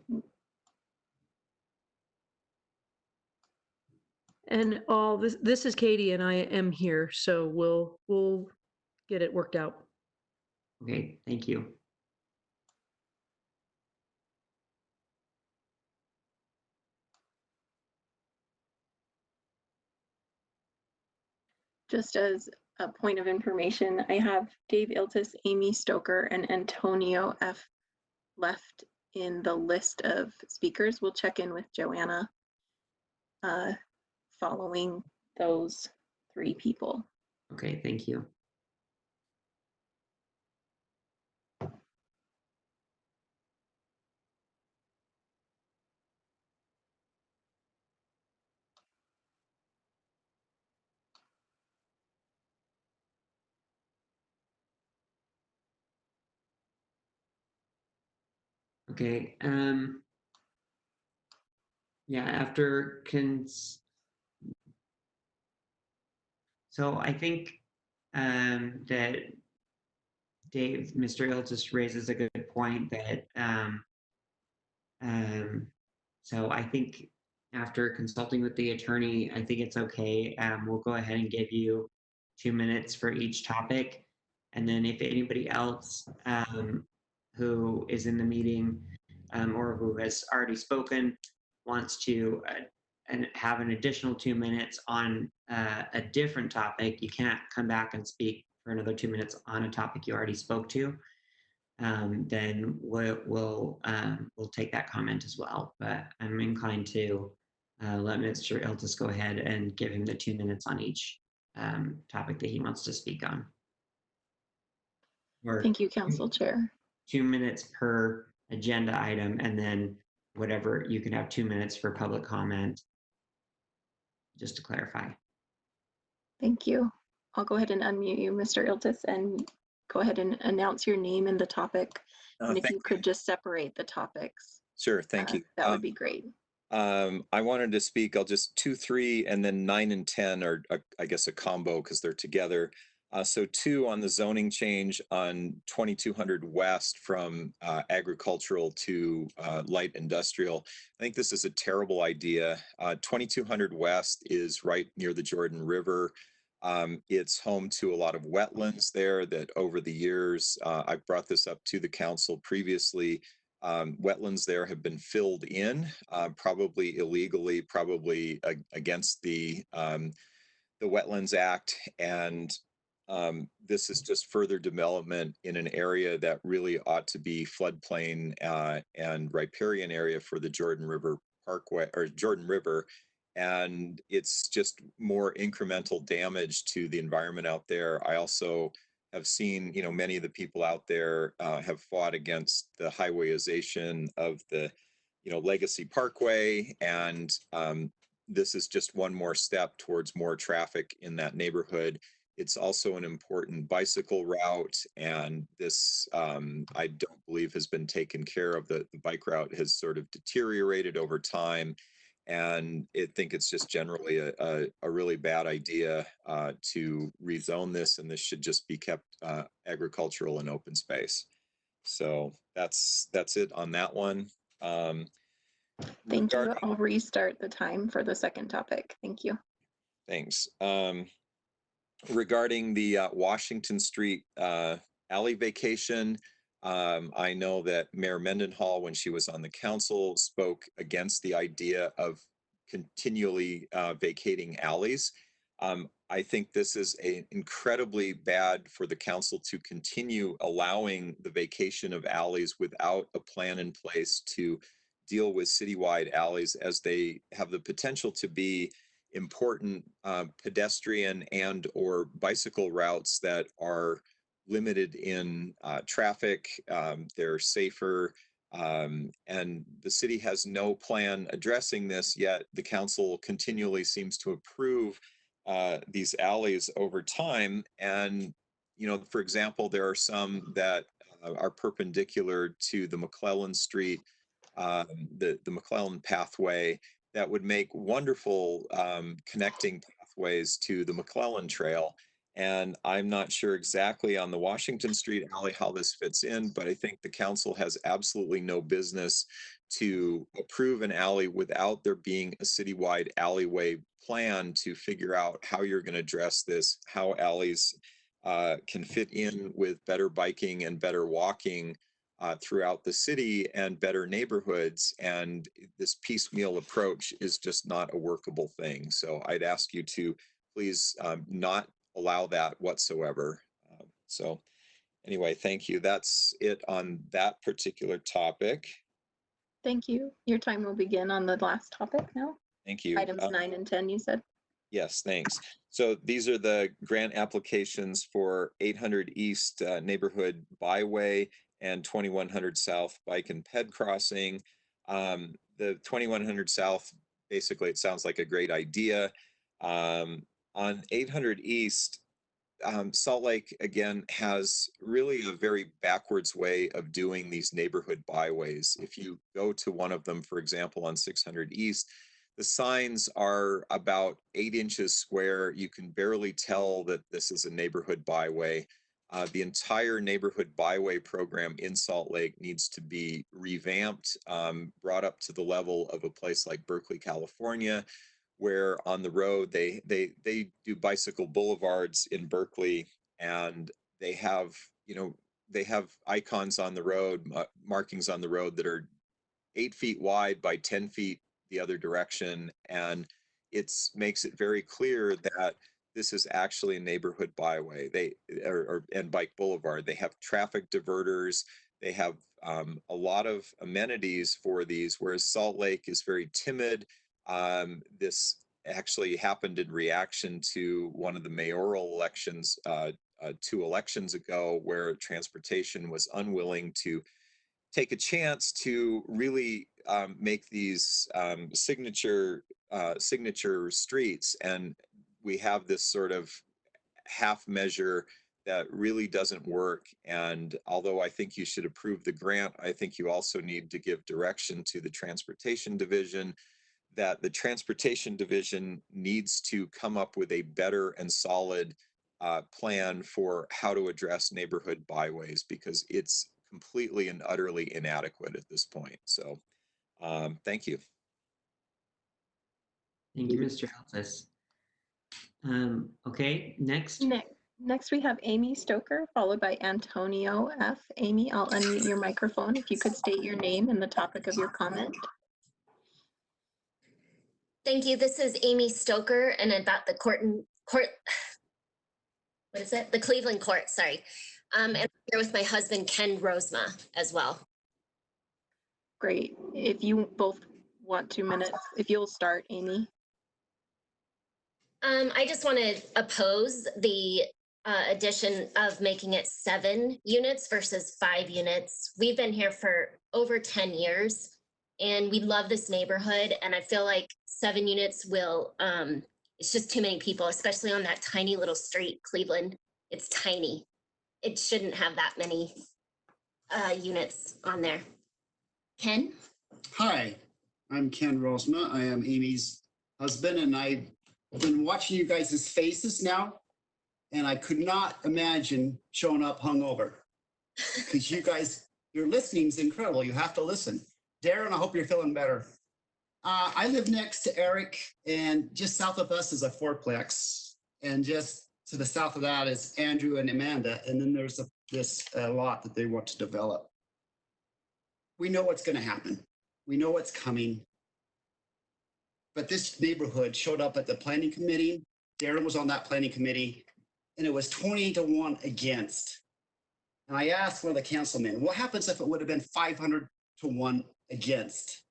And all this is Katie and I am here, so we'll get it worked out. Okay, thank you. Just as a point of information, I have Dave Iltis, Amy Stoker, and Antonio F. left in the list of speakers. We'll check in with Joanna following those 3 people. Okay, thank you. Okay, yeah, after so I think that Mr. Iltis raises a good point that so I think after consulting with the attorney, I think it's okay. We'll go ahead and give you 2 minutes for each topic. And then if anybody else who is in the meeting or who has already spoken wants to and have an additional 2 minutes on a different topic, you can't come back and speak for another 2 minutes on a topic you already spoke to. Then we'll take that comment as well. But I'm inclined to let Mr. Iltis go ahead and give him the 2 minutes on each topic that he wants to speak on. Thank you, Council Chair. 2 minutes per agenda item, and then whatever, you can have 2 minutes for public comment, just to clarify. Thank you. I'll go ahead and unmute you, Mr. Iltis, and go ahead and announce your name and the topic. And if you could just separate the topics. Sure, thank you. That would be great. I wanted to speak, I'll just 2, 3, and then 9 and 10 are, I guess, a combo because they're together. So 2 on the zoning change on 2200 West from agricultural to light industrial. I think this is a terrible idea. 2200 West is right near the Jordan River. It's home to a lot of wetlands there that over the years, I've brought this up to the council previously. Wetlands there have been filled in, probably illegally, probably against the Wetlands Act, and this is just further development in an area that really ought to be floodplain and riparian area for the Jordan River Parkway or Jordan River. And it's just more incremental damage to the environment out there. I also have seen, many of the people out there have fought against the highwayization of the, Legacy Parkway. And this is just one more step towards more traffic in that neighborhood. It's also an important bicycle route, and this, I don't believe, has been taken care of. The bike route has sort of deteriorated over time, and I think it's just generally a really bad idea to rezone this, and this should just be kept agricultural and open space. So that's it on that one. Thank you. I'll restart the time for the second topic. Thank you. Thanks. Regarding the Washington Street alley vacation, I know that Mayor Mendenhall, when she was on the council, spoke against the idea of continually vacating alleys. I think this is incredibly bad for the council to continue allowing the vacation of alleys without a plan in place to deal with citywide alleys, as they have the potential to be important pedestrian and or bicycle routes that are limited in traffic. They're safer. And the city has no plan addressing this, yet the council continually seems to approve these alleys over time. And, for example, there are some that are perpendicular to the McClellan Street, the McClellan pathway, that would make wonderful connecting pathways to the McClellan Trail. And I'm not sure exactly on the Washington Street alley how this fits in, but I think the council has absolutely no business to approve an alley without there being a citywide alleyway plan to figure out how you're going to address this, how alleys can fit in with better biking and better walking throughout the city and better neighborhoods. And this piecemeal approach is just not a workable thing. So I'd ask you to please not allow that whatsoever. So anyway, thank you. That's it on that particular topic. Thank you. Your time will begin on the last topic now. Thank you. Items 9 and 10, you said? Yes, thanks. So these are the grant applications for 800 East Neighborhood Byway and 2100 South Bike and Ped Crossing. The 2100 South, basically, it sounds like a great idea. On 800 East, Salt Lake, again, has really a very backwards way of doing these neighborhood byways. If you go to one of them, for example, on 600 East, the signs are about 8 inches square. You can barely tell that this is a neighborhood byway. The entire neighborhood byway program in Salt Lake needs to be revamped, brought up to the level of a place like Berkeley, California, where on the road they do bicycle boulevards in Berkeley, and they have icons on the road, markings on the road that are 8 feet wide by 10 feet the other direction, and it makes it very clear that this is actually a neighborhood byway. And bike boulevard. They have traffic diverters. They have a lot of amenities for these, whereas Salt Lake is very timid. This actually happened in reaction to one of the mayoral elections 2 elections ago, where transportation was unwilling to take a chance to really make these signature streets. And we have this sort of half measure that really doesn't work. And although I think you should approve the grant, I think you also need to give direction to the transportation division that the transportation division needs to come up with a better and solid plan for how to address neighborhood byways, because it's completely and utterly inadequate at this point. So thank you. Thank you, Mr. Altus. Okay, next. Next, we have Amy Stoker, followed by Antonio F. Amy, I'll unmute your microphone if you could state your name and the topic of your comment. Thank you. This is Amy Stoker, and about the the Cleveland Court, sorry. And I'm here with my husband, Ken Rosema, as well. Great. If you both want 2 minutes, if you'll start, Amy. I just want to oppose the addition of making it 7 units versus 5 units. We've been here for over 10 years, and we love this neighborhood, and I feel like 7 units will, it's just too many people, especially on that tiny little street, Cleveland. It's tiny. It shouldn't have that many units on there. Ken? Hi, I'm Ken Rosema. I am Amy's husband, and I've been watching you guys' faces now, and I could not imagine showing up hungover, because you guys, your listening's incredible. You have to listen. Darren, I hope you're feeling better. I live next to Eric, and just south of us is a fourplex, and just to the south of that is Andrew and Amanda, and then there's a this lot that they want to develop. We know what's going to happen. We know what's coming. But this neighborhood showed up at the planning committee. Darren was on that planning committee, and it was 20-1 against. And I asked one of the councilmen, what happens if it would have been 500-1 against?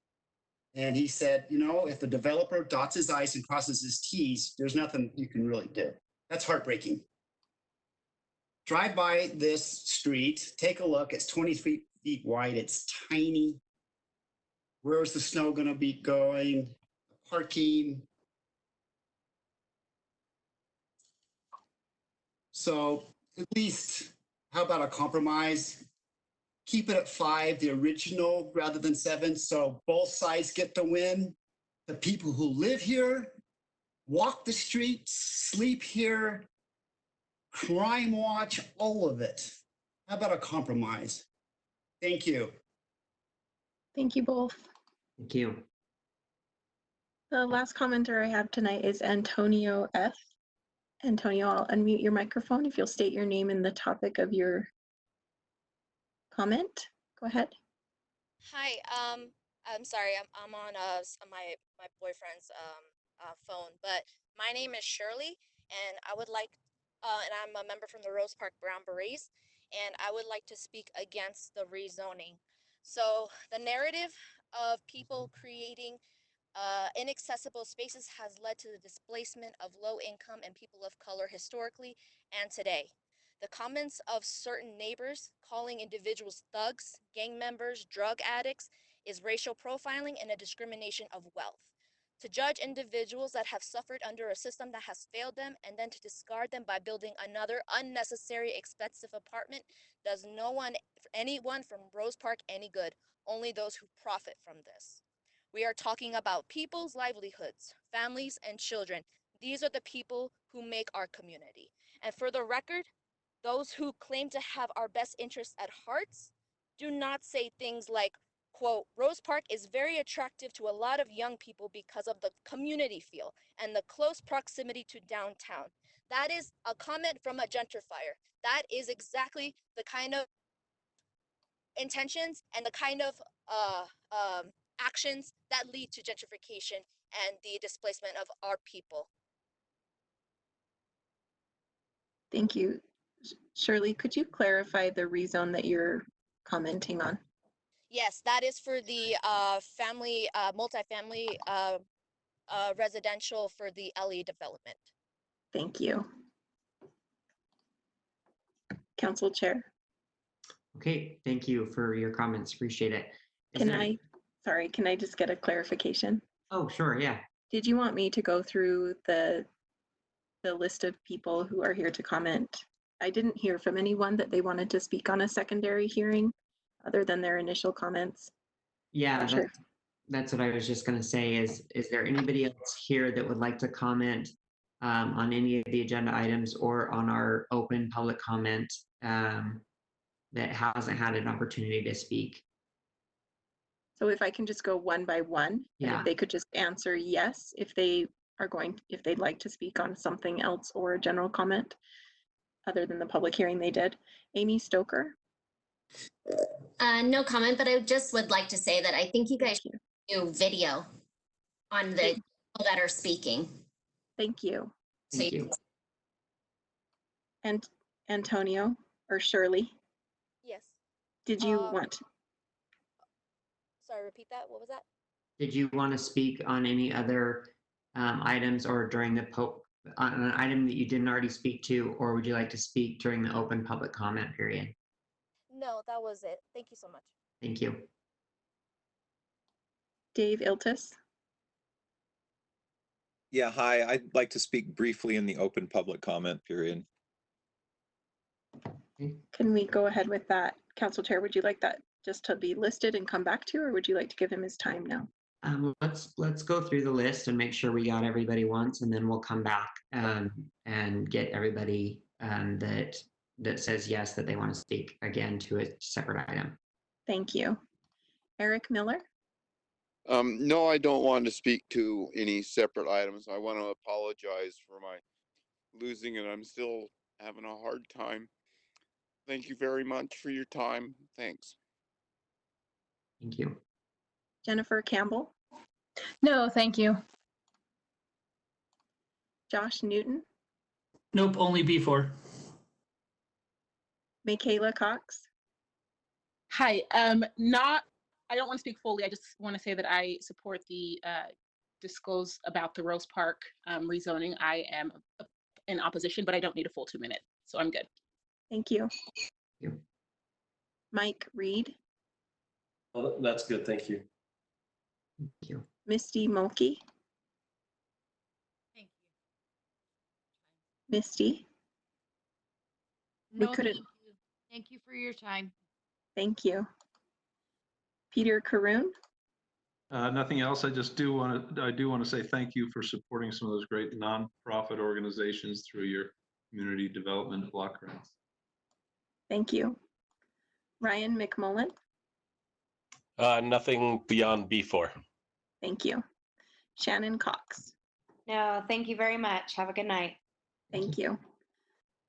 And he said, you know, if the developer dots his I's and crosses his T's, there's nothing you can really do. That's heartbreaking. Drive by this street, take a look. It's 20 feet wide. It's tiny. Where's the snow going to be going? Parking. So at least, how about a compromise? Keep it at 5, the original, rather than 7, so both sides get the win. The people who live here, walk the streets, sleep here, crime watch, all of it. How about a compromise? Thank you. Thank you both. Thank you. The last commenter I have tonight is Antonio F. Antonio, I'll unmute your microphone if you'll state your name and the topic of your comment. Go ahead. Hi, I'm sorry, I'm on my boyfriend's phone, but my name is Shirley, and I would like, and I'm a member from the Rose Park Brown Berets, and I would like to speak against the rezoning. So the narrative of people creating inaccessible spaces has led to the displacement of low income and people of color historically and today. The comments of certain neighbors calling individuals thugs, gang members, drug addicts is racial profiling and a discrimination of wealth. To judge individuals that have suffered under a system that has failed them and then to discard them by building another unnecessary expensive apartment does anyone from Rose Park any good, only those who profit from this. We are talking about people's livelihoods, families, and children. These are the people who make our community. And for the record, those who claim to have our best interests at heart do not say things like, quote, Rose Park is very attractive to a lot of young people because of the community feel and the close proximity to downtown. That is a comment from a gentrifier. That is exactly the kind of intentions and the kind of actions that lead to gentrification and the displacement of our people. Thank you. Shirley, could you clarify the rezone that you're commenting on? Yes, that is for the multifamily residential for the LE development. Thank you. Council Chair. Okay, thank you for your comments. Appreciate it. Can I just get a clarification? Oh, sure, yeah. Did you want me to go through the list of people who are here to comment? I didn't hear from anyone that they wanted to speak on a secondary hearing other than their initial comments. Yeah, that's what I was just going to say is there anybody else here that would like to comment on any of the agenda items or on our open public comment that hasn't had an opportunity to speak? So if I can just go one by one, and Yeah. if they could just answer yes, if they'd like to speak on something else or a general comment other than the public hearing they did. Amy Stoker. No comment, but I just would like to say that I think you guys should do video on the people that are speaking. Thank you. Thank you. And Antonio or Shirley, Yes. did you want? Sorry, repeat that. What was that? Did you want to speak on any other items or during the on an item that you didn't already speak to, or would you like to speak during the open public comment period? No, that was it. Thank you so much. Thank you. Dave Iltis. Yeah, hi. I'd like to speak briefly in the open public comment period. Can we go ahead with that? Council Chair, would you like that just to be listed and come back to, or would you like to give him his time now? Let's go through the list and make sure we got everybody once, and then we'll come back and get everybody that says yes that they want to speak again to a separate item. Thank you. Eric Miller. No, I don't want to speak to any separate items. I want to apologize for my losing it. I'm still having a hard time. Thank you very much for your time. Thanks. Thank you. Jennifer Campbell, No, thank you. Josh Newton, Nope, only B4. Michaela Cox, Hi, not, I don't want to speak fully. I just want to say that I support the disclose about the Rose Park rezoning. I am in opposition, but I don't need a full 2 minutes, so I'm good. thank you. Thank you. Mike Reed, Well, that's good. Thank you. Thank you. Misty Mulkey, Thank you. Misty, No, couldn't- thank you. Thank you for your time. thank you. Peter Caroon, Nothing else. I do want to say thank you for supporting some of those great nonprofit organizations through your community development block grants. thank you. Ryan McMullen, Nothing beyond B4. thank you. Shannon Cox, No, thank you very much. Have a good night. thank you.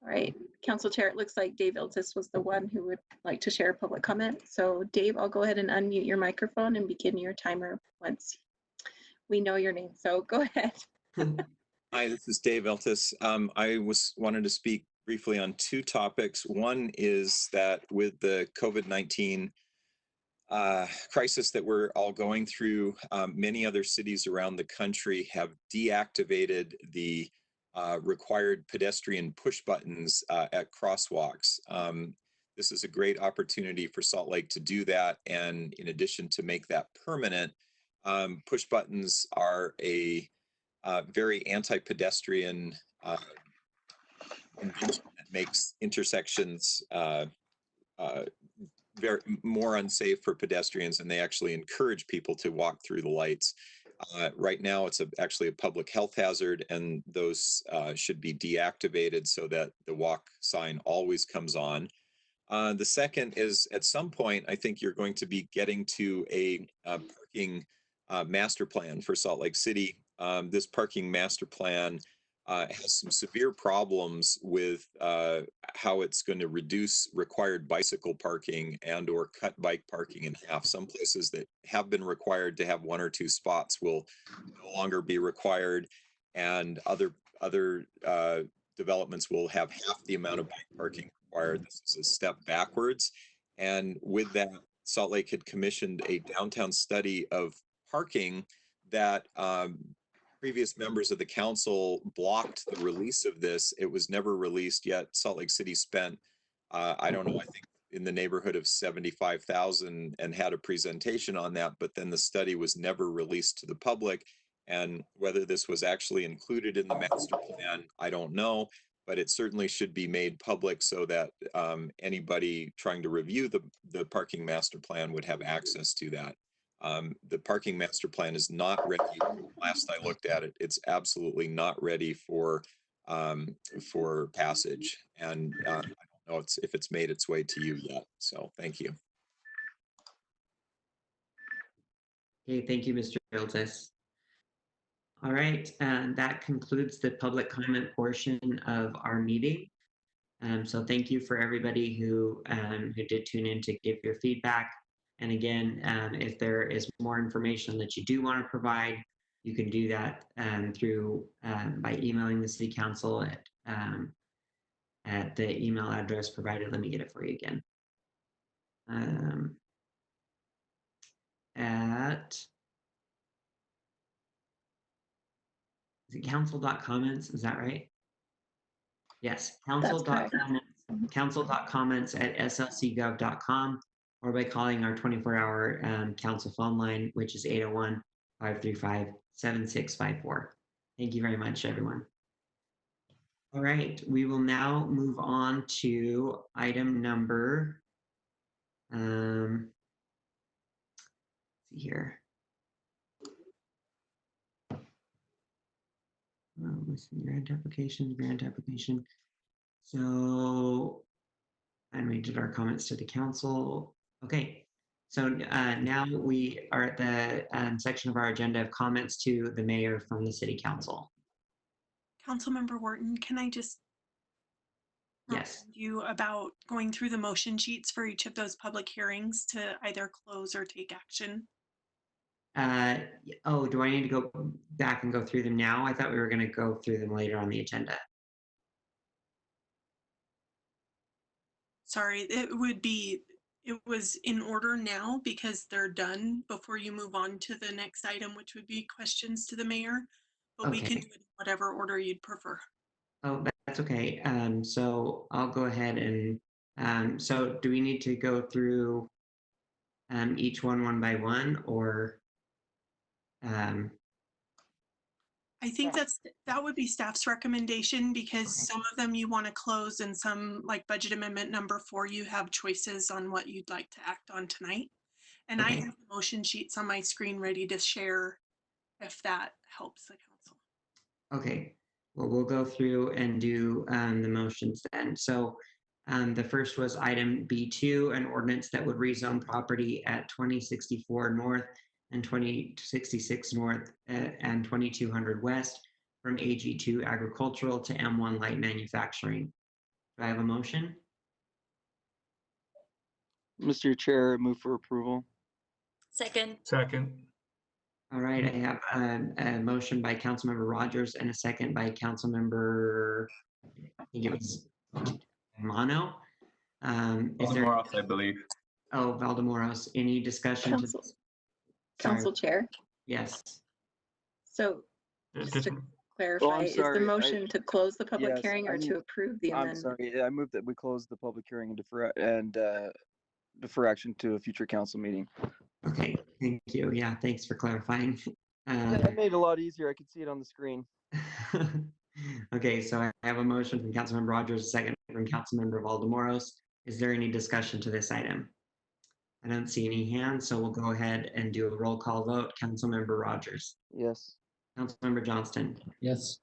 All right, Council Chair, it looks like Dave Iltis was the one who would like to share public comment. So Dave, I'll go ahead and unmute your microphone and begin your timer once we know your name. So go ahead. Hi, this is Dave Eltis. I wanted to speak briefly on two topics. One is that with the COVID-19 crisis that we're all going through, many other cities around the country have deactivated the required pedestrian push buttons at crosswalks. This is a great opportunity for Salt Lake to do that. And in addition to make that permanent, push buttons are a very anti-pedestrian invention that makes intersections very more unsafe for pedestrians, and they actually encourage people to walk through the lights. Right now, it's actually a public health hazard, and those should be deactivated so that the walk sign always comes on. The second is, at some point, I think you're going to be getting to a parking master plan for Salt Lake City. This parking master plan has some severe problems with how it's going to reduce required bicycle parking and or cut bike parking in half. Some places that have been required to have 1 or 2 spots will no longer be required, and other developments will have half the amount of bike parking required. This is a step backwards. And with that, Salt Lake had commissioned a downtown study of parking that previous members of the council blocked the release of this. It was never released yet. Salt Lake City spent, I don't know, I think in the neighborhood of $75,000 and had a presentation on that, but then the study was never released to the public. And whether this was actually included in the master plan, I don't know, but it certainly should be made public so that anybody trying to review the parking master plan would have access to that. The parking master plan is not ready. Last I looked at it, it's absolutely not ready for passage. And I don't know if it's made its way to you yet. So thank you. Okay, thank you, Mr. Iltis. All right, and that concludes the public comment portion of our meeting. So thank you for everybody who did tune in to give your feedback. And again, if there is more information that you do want to provide, you can do that through by emailing the city council at the email address provided. Let me get it for you again. At is it council.comments? Is that right? Yes, council.comments@slcgov.com, or by calling our 24-hour council phone line, which is 801-535-7654. Thank you very much, everyone. All right, we will now move on to item number, let's see here. Grant application. So, and we did our comments to the council. Okay, so now we are at the section of our agenda of comments to the mayor from the city council. Councilmember Wharton, can I just Yes. you about going through the motion sheets for each of those public hearings to either close or take action. Oh, do I need to go back and go through them now? I thought we were going to go through them later on the agenda. Sorry, it was in order now because they're done before you move on to the next item, which would be questions to the mayor. But we can Okay. do it in whatever order you'd prefer. Oh, that's okay. So I'll go ahead and, so do we need to go through each one by one, or? I think that would be staff's recommendation because some of them you want to close and some, like budget amendment number 4, you have choices on what you'd like to act on tonight. And I Okay. have the motion sheets on my screen ready to share if that helps the council. Okay, well, we'll go through and do the motions then. So the first was item B2, an ordinance that would rezone property at 2064 North and 2066 North and 2200 West from AG2 agricultural to M1 light manufacturing. Do I have a motion? Mr. Chair, I move for approval. Second. Second. All right, I have a motion by Councilmember Rogers and a second by Councilmember, I think it was Mono. Is there? Valdemoros, I believe. Oh, Valdemoros. Any discussion? Council, Sorry. Council Chair. Yes. So just to Oh, clarify, I'm is sorry. the motion to close the public Yes, hearing I or to move- approve the I'm amendment? sorry. I move that we close the public hearing and defer action to a future council meeting. Okay, thank you. Yeah, thanks for clarifying. That made it a lot easier. I could see it on the screen. Okay, so I have a motion from Councilmember Rogers, a second from Councilmember Valdemoros. Is there any discussion to this item? I don't see any hands, so we'll go ahead and do a roll call vote. Councilmember Rogers. Yes. Councilmember Johnston. Yes.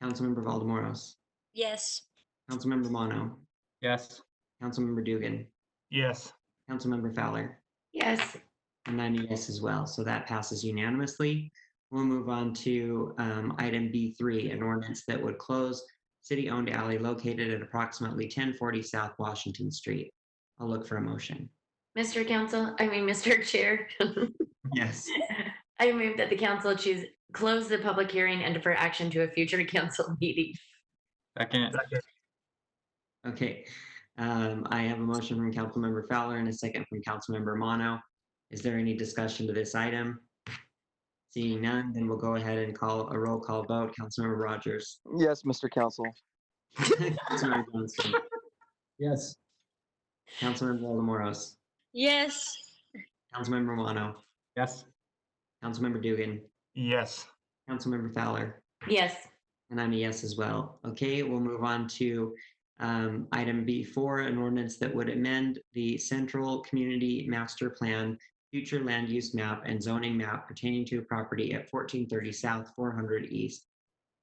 Councilmember Valdemoros. Yes. Councilmember Mono. Yes. Councilmember Dugan. Yes. Councilmember Fowler. Yes. And I'm a yes as well, so that passes unanimously. We'll move on to item B3, an ordinance that would close city-owned alley located at approximately 1040 South Washington Street. I'll look for a motion. Mr. Chair. Yes. I move that the council close the public hearing and defer action to a future council meeting. Second. Okay. I have a motion from Councilmember Fowler and a second from Councilmember Mono. Is there any discussion to this item? Seeing none, then we'll go ahead and call a roll call vote. Councilmember Rogers. Yes, Mr. Council. Councilmember Johnston. Yes. Councilmember Valdemoros. Yes. Councilmember Mono. Yes. Councilmember Dugan. Yes. Councilmember Fowler. Yes. And I'm a yes as well. Okay, we'll move on to item B4, an ordinance that would amend the Central Community Master Plan, future land use map and zoning map pertaining to a property at 1430 South, 400 East.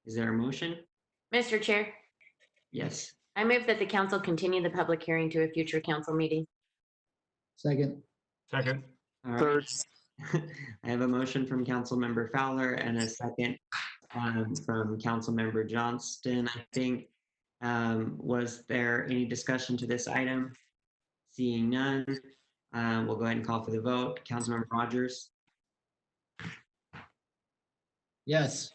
Is there a motion? Mr. Chair, Yes. I move that the council continue the public hearing to a future council meeting. Second. Second. All right. Third. I have a motion from Councilmember Fowler and a second from Councilmember Johnston, I think. Was there any discussion to this item? Seeing none, we'll go ahead and call for the vote. Councilmember Rogers. Yes.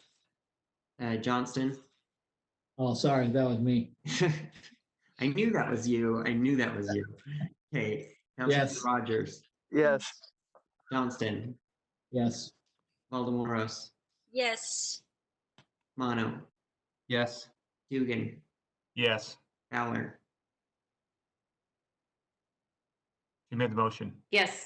Johnston. Oh, sorry, that was me. I knew that was you. I knew that was you. Okay. Councilmember Yes. Rogers. Yes. Johnston. Yes. Valdemoros. Yes. Mono. Yes. Dugan. Yes. Fowler. You made the motion. Yes.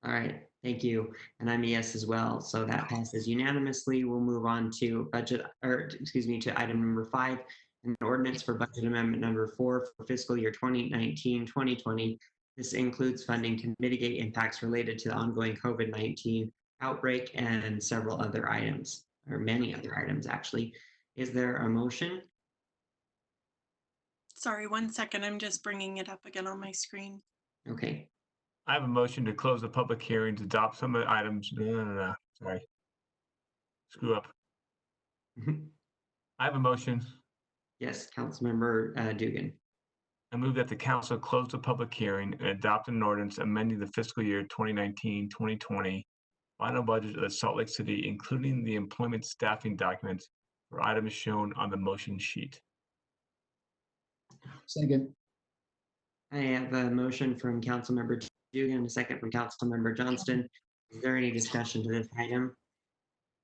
All right, thank you. And I'm a yes as well. So that passes unanimously. We'll move on to to item number 5, an ordinance for budget amendment number 4 for fiscal year 2019-2020. This includes funding to mitigate impacts related to the ongoing COVID-19 outbreak and several other items, or many other items actually. Is there a motion? Sorry, 1 second. I'm just bringing it up again on my screen. Okay. I have a motion to close the public hearing to adopt some of the items. No. Sorry. Screw up. I have a motion. Yes, Councilmember Dugan. I move that the council close the public hearing and adopt an ordinance amending the fiscal year 2019-2020 final budget of the Salt Lake City, including the employment staffing documents for items shown on the motion sheet. Second. I have a motion from Councilmember Dugan and a second from Councilmember Johnston. Is there any discussion to this item?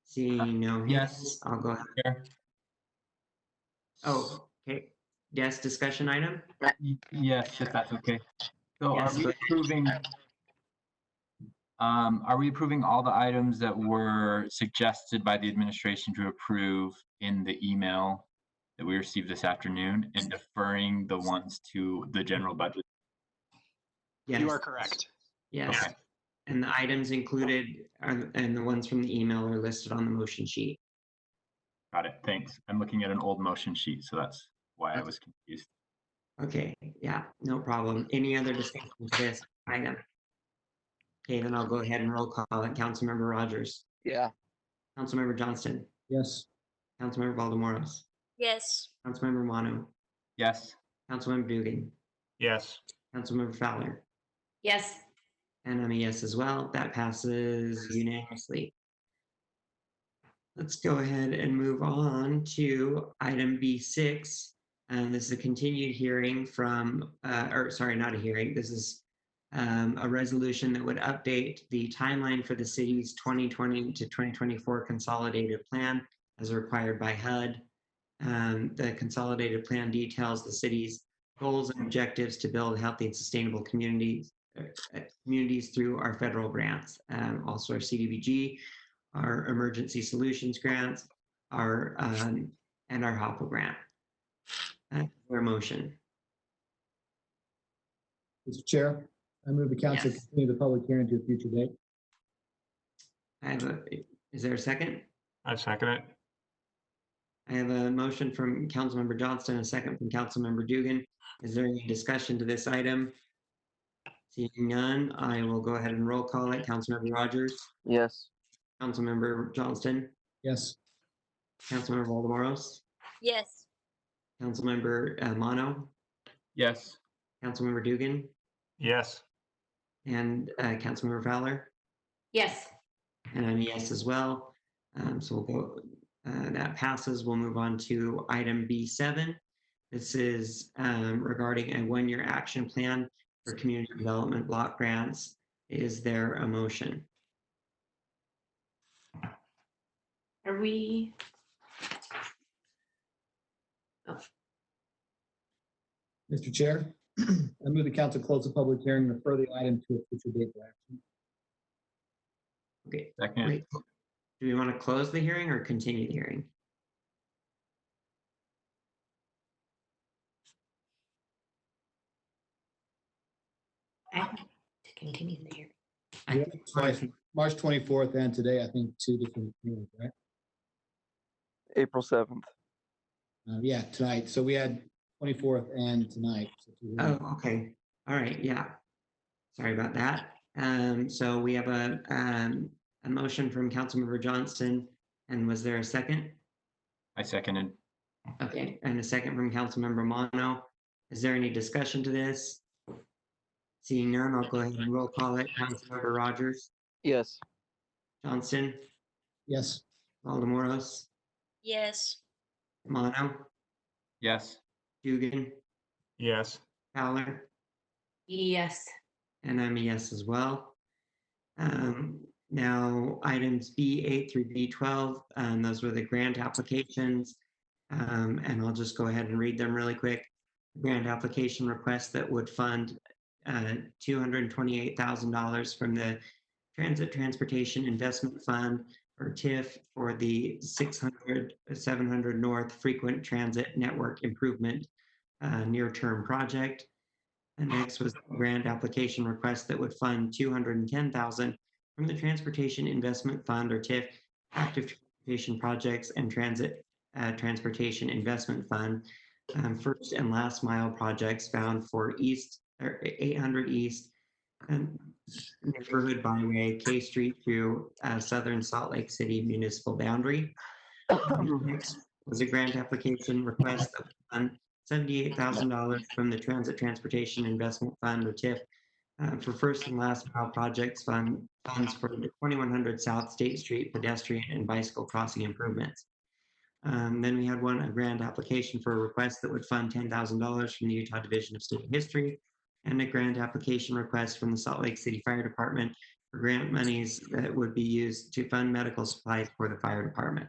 Seeing no hands, I'll go ahead. Oh, okay. Yes, discussion item? Yes, if that's okay. So Yes, go ahead. Are we approving all the items that were suggested by the administration to approve in the email that we received this afternoon and deferring the ones to the general budget? Yes. You are correct. Yes. Okay. And the items included and the ones from the email are listed on the motion sheet. Got it. Thanks. I'm looking at an old motion sheet, so that's why I was confused. Okay, yeah, no problem. Any other discussion to this item? Okay, then I'll go ahead and roll call it. Councilmember Rogers. Yeah. Councilmember Johnston. Yes. Councilmember Valdemoros. Yes. Councilmember Manu. Yes. Councilmember Dugan. Yes. Councilmember Fowler. Yes. And I'm a yes as well. That passes unanimously. Let's go ahead and move on to item B6. And this is a continued hearing from, or sorry, not a hearing. This is a resolution that would update the timeline for the city's 2020 to 2024 consolidated plan as required by HUD. The consolidated plan details the city's goals and objectives to build healthy and sustainable communities through our federal grants, also our CDBG, our emergency solutions grants, our and our HALPA grant. For motion. Mr. Chair, I move the council Yes. continue the public hearing to a future date. I have is there a second? I second it. I have a motion from Councilmember Johnston, a second from Councilmember Dugan. Is there any discussion to this item? Seeing none, I will go ahead and roll call it. Councilmember Rogers. Yes. Councilmember Johnston. Yes. Councilmember Valdemoros. Yes. Councilmember Mono. Yes. Councilmember Dugan. Yes. And Councilmember Fowler. Yes. And I'm a yes as well. So we'll go, that passes. We'll move on to item B7. This is regarding a one-year action plan for community development block grants. Is there a motion? Are we? Oh, Mr. Chair, I move the council close the public hearing and refer the item to a future date for action. Okay. Second. Wait, do we want to close the hearing or continue the hearing? I have to continue the hearing. Yeah, twice, March 24th and today, I think two different hearings, right? April 7th. Yeah, tonight. So we had 24th and tonight. So two hearings. Oh, okay. All right. Yeah. Sorry about that. So we have a motion from Councilmember Johnston, and was there a second? I seconded. Okay, and a second from Councilmember Mono. Is there any discussion to this? Seeing none, I'll go ahead and roll call it. Councilmember Rogers. Yes. Johnston. Yes. Valdemoros. Yes. Mono. Yes. Dugan. Yes. Fowler. Yes. And I'm a yes as well. Now, items B8 through B12, those were the grant applications. And I'll just go ahead and read them really quick. Grant application request that would fund $228,000 from the Transit Transportation Investment Fund, or TIF, for the 700 North Frequent Transit Network Improvement near-term project. And next was a grant application request that would fund $210,000 from the Transportation Investment Fund, or TIF, active transportation projects and transit transportation investment fund, first and last mile projects found for 800 East neighborhood byway, K Street through southern Salt Lake City municipal boundary. Next was a grant application request that would fund $78,000 from the Transit Transportation Investment Fund, or TIF, for first and last mile projects funds for the 2100 South State Street pedestrian and bicycle crossing improvements. Then we had a grant application for a request that would fund $10,000 from the Utah Division of State History, and a grant application request from the Salt Lake City Fire Department for grant monies that would be used to fund medical supplies for the fire department.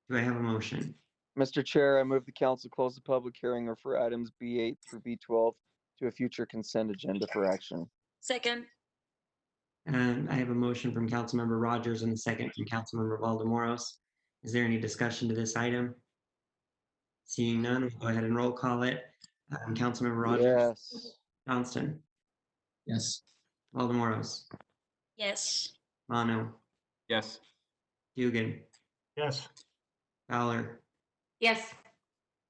Do I have a motion? Mr. Chair, I move the council close the public hearing or for items B8 through B12 to a future consent agenda for action. Second. And I have a motion from Councilmember Rogers and a second from Councilmember Valdemoros. Is there any discussion to this item? Seeing none, we'll go ahead and roll call it. Councilmember Rogers. Yes. Johnston. Yes. Valdemoros. Yes. Mano. Yes. Dugan. Yes. Fowler. Yes.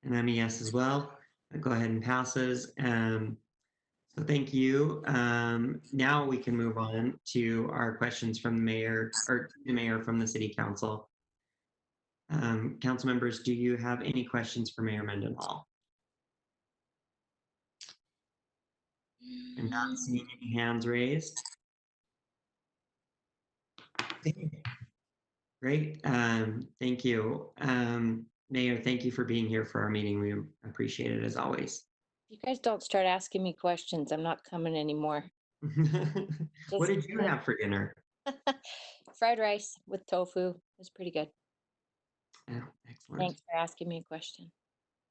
And I'm a yes as well. Go ahead and passes. So thank you. Now we can move on to our questions from the mayor, or the mayor from the city council. Council members, do you have any questions for Mayor Mendenhall? I'm not seeing any hands raised. Great. Thank you. Mayor, thank you for being here for our meeting. We appreciate it as always. You guys don't start asking me questions. I'm not coming anymore. What did you have for dinner? Fried rice with tofu. It was pretty good. Oh, excellent. Thanks for asking me a question.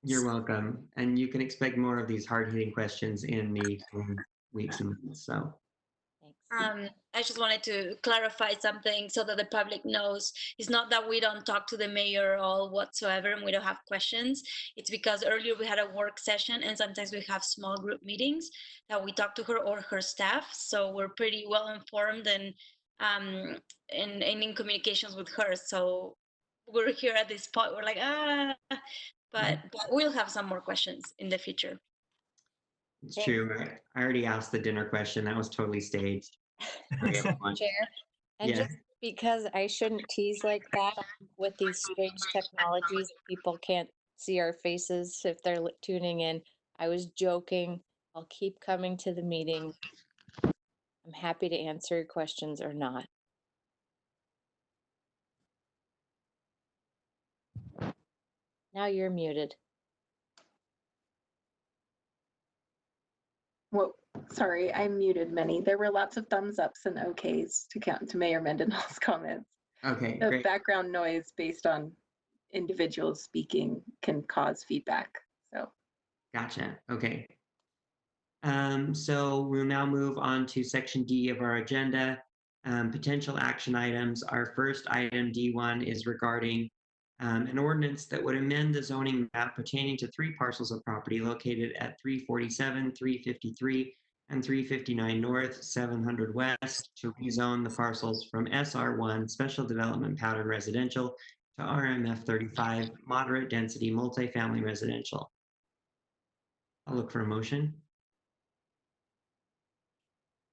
You're welcome. And you can expect more of these hard-hitting questions in the coming weeks and months. So I just wanted to clarify something so that the public knows. It's not that we don't talk to the mayor at all whatsoever and we don't have questions. It's because earlier we had a work session and sometimes we have small group meetings that we talk to her or her staff. So we're pretty well informed and in communications with her. So we're here at this point. We're like, but we'll have some more questions in the future. it's true. I already asked the dinner question. That was totally staged. Chair. And Yeah. just because I shouldn't tease like that with these strange technologies, people can't see our faces if they're tuning in. I was joking. I'll keep coming to the meeting. I'm happy to answer your questions or not. Now you're muted. Whoa, sorry, I muted many. There were lots of thumbs ups and okays to count to Mayor Mendenhall's comments. Okay, The great. background noise based on individuals speaking can cause feedback. So Gotcha. Okay. So we'll now move on to section D of our agenda. Potential action items. Our first item, D1, is regarding an ordinance that would amend the zoning map pertaining to 3 parcels of property located at 347, 353, and 359 North, 700 West to rezone the parcels from SR1 Special Development Pattern Residential to RMF 35 Moderate Density Multifamily Residential. I'll look for a motion.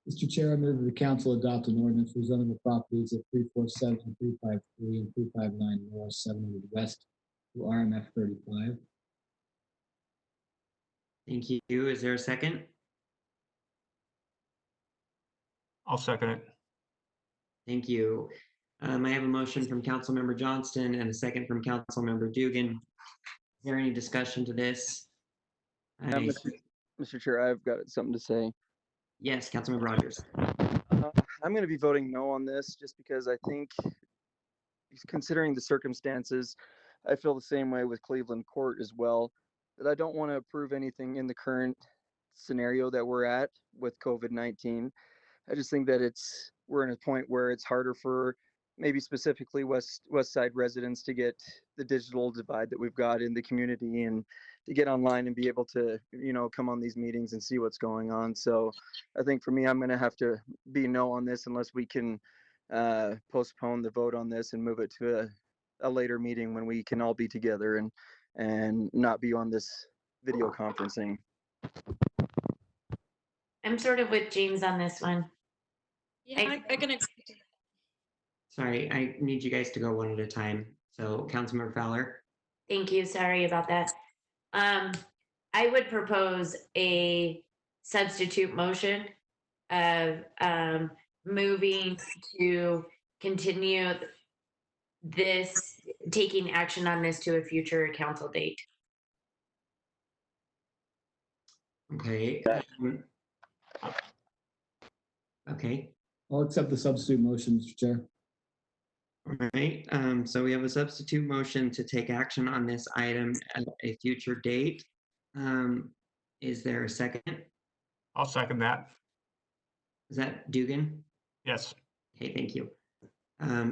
Mr. Chair, I move that the council adopt an ordinance for zoning the properties at 347, 353, and 359 North, 700 West to RMF 35. Thank you. Is there a second? I'll second it. Thank you. I have a motion from Councilmember Johnston and a second from Councilmember Dugan. Is there any discussion to this? Mr. Chair, I've got something to say. Yes, Councilmember Rogers. I'm going to be voting no on this just because I think, considering the circumstances, I feel the same way with Cleveland Court as well, that I don't want to approve anything in the current scenario that we're at with COVID-19. I just think that we're in a point where it's harder for maybe specifically West Side residents to get the digital divide that we've got in the community and to get online and be able to, come on these meetings and see what's going on. So I think for me, I'm going to have to be no on this unless we can postpone the vote on this and move it to a later meeting when we can all be together and not be on this video conferencing. I'm sort of with James on this one. Yeah, I can agree to that. Sorry, I need you guys to go one at a time. So Councilmember Fowler. Thank you. Sorry about that. I would propose a substitute motion of moving to continue this, taking action on this to a future council date. Okay. Okay. I'll accept the substitute motion, Mr. Chair. All right. So we have a substitute motion to take action on this item at a future date. Is there a second? I'll second that. Is that Dugan? Yes. Okay, thank you.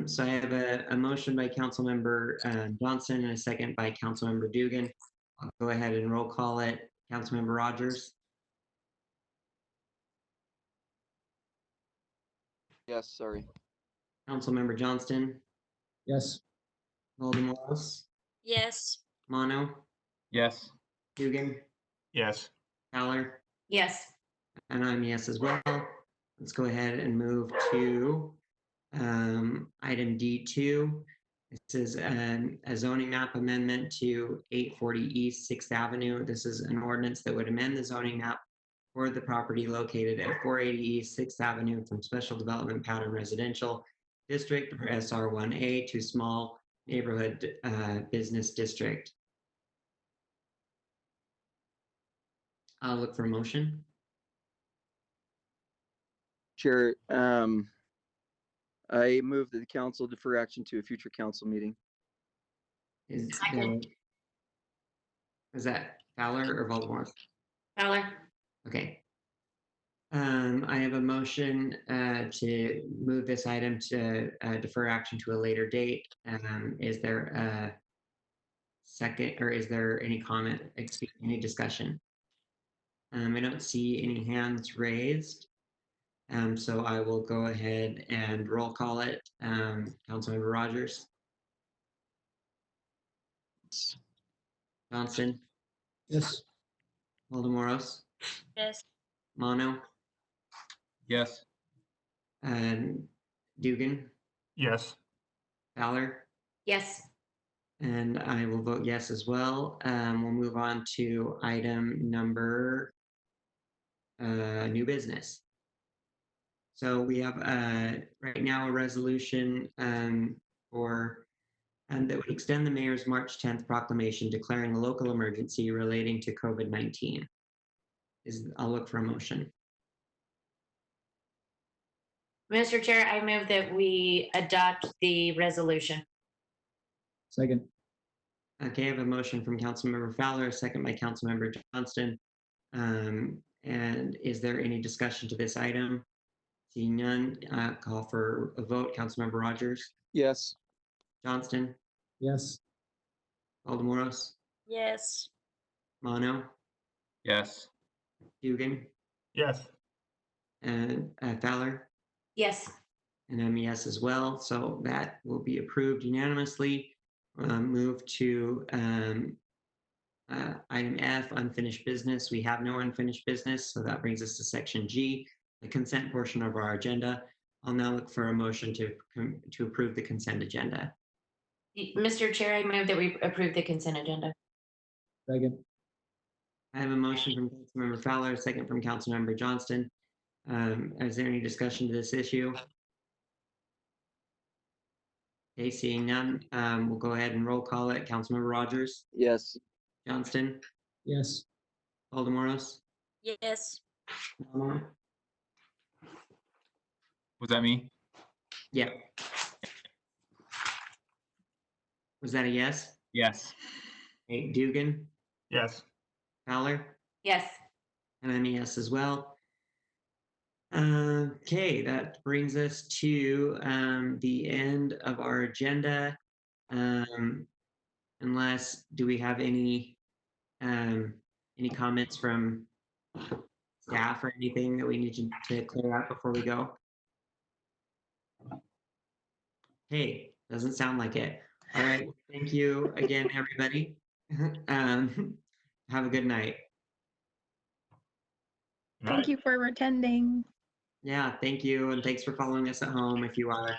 So I have a motion by Councilmember Johnson and a second by Councilmember Dugan. I'll go ahead and roll call it. Councilmember Rogers, Yes, sorry. Councilmember Johnston, Yes. Waldemoros, Yes. Mono, Yes. Dugan, Yes. Fowler, Yes. and I'm yes as well. Let's go ahead and move to item D2. This is a zoning map amendment to 840 East 6th Avenue. This is an ordinance that would amend the zoning map for the property located at 480 East 6th Avenue from Special Development Pattern Residential District, or SR1A, to Small Neighborhood Business District. I'll look for a motion. Chair, I move that the council defer action to a future council meeting. Is that Fowler or Voldemort? Fowler. Okay. I have a motion to move this item to defer action to a later date. Is there a second, or is there any comment, any discussion? I don't see any hands raised. So I will go ahead and roll call it. Councilmember Rogers. Johnson. Yes. Waldemoros. Yes. Mono. Yes. And Dugan. Yes. Fowler. Yes. And I will vote yes as well. We'll move on to item number new business. So we have right now a resolution for that would extend the mayor's March 10th proclamation declaring a local emergency relating to COVID-19. I'll look for a motion. Mr. Chair, I move that we adopt the resolution. Second. Okay, I have a motion from Councilmember Fowler, a second by Councilmember Johnston. And is there any discussion to this item? Seeing none, call for a vote. Councilmember Rogers. Yes. Johnston. Yes. Waldemoros. Yes. Mono. Yes. Dugan. Yes. And Fowler. Yes. And I'm a yes as well. So that will be approved unanimously. Move to item F, unfinished business. We have no unfinished business, so that brings us to section G, the consent portion of our agenda. I'll now look for a motion to approve the consent agenda. Mr. Chair, I move that we approve the consent agenda. Second. I have a motion from Councilmember Fowler, a second from Councilmember Johnston. Is there any discussion to this issue? Okay, seeing none, we'll go ahead and roll call it. Councilmember Rogers. Yes. Johnston. Yes. Waldemoros. Yes. Mono. Was that me? Yeah. Was that a yes? Yes. Hey, Dugan. Yes. Fowler. Yes. And I'm a yes as well. Okay, that brings us to the end of our agenda. Unless, do we have any comments from staff or anything that we need to clear out before we go? Hey, doesn't sound like it. All right, thank you again, everybody. Have a good night. Thank you for attending. Yeah, thank you. And thanks for following us at home if you are.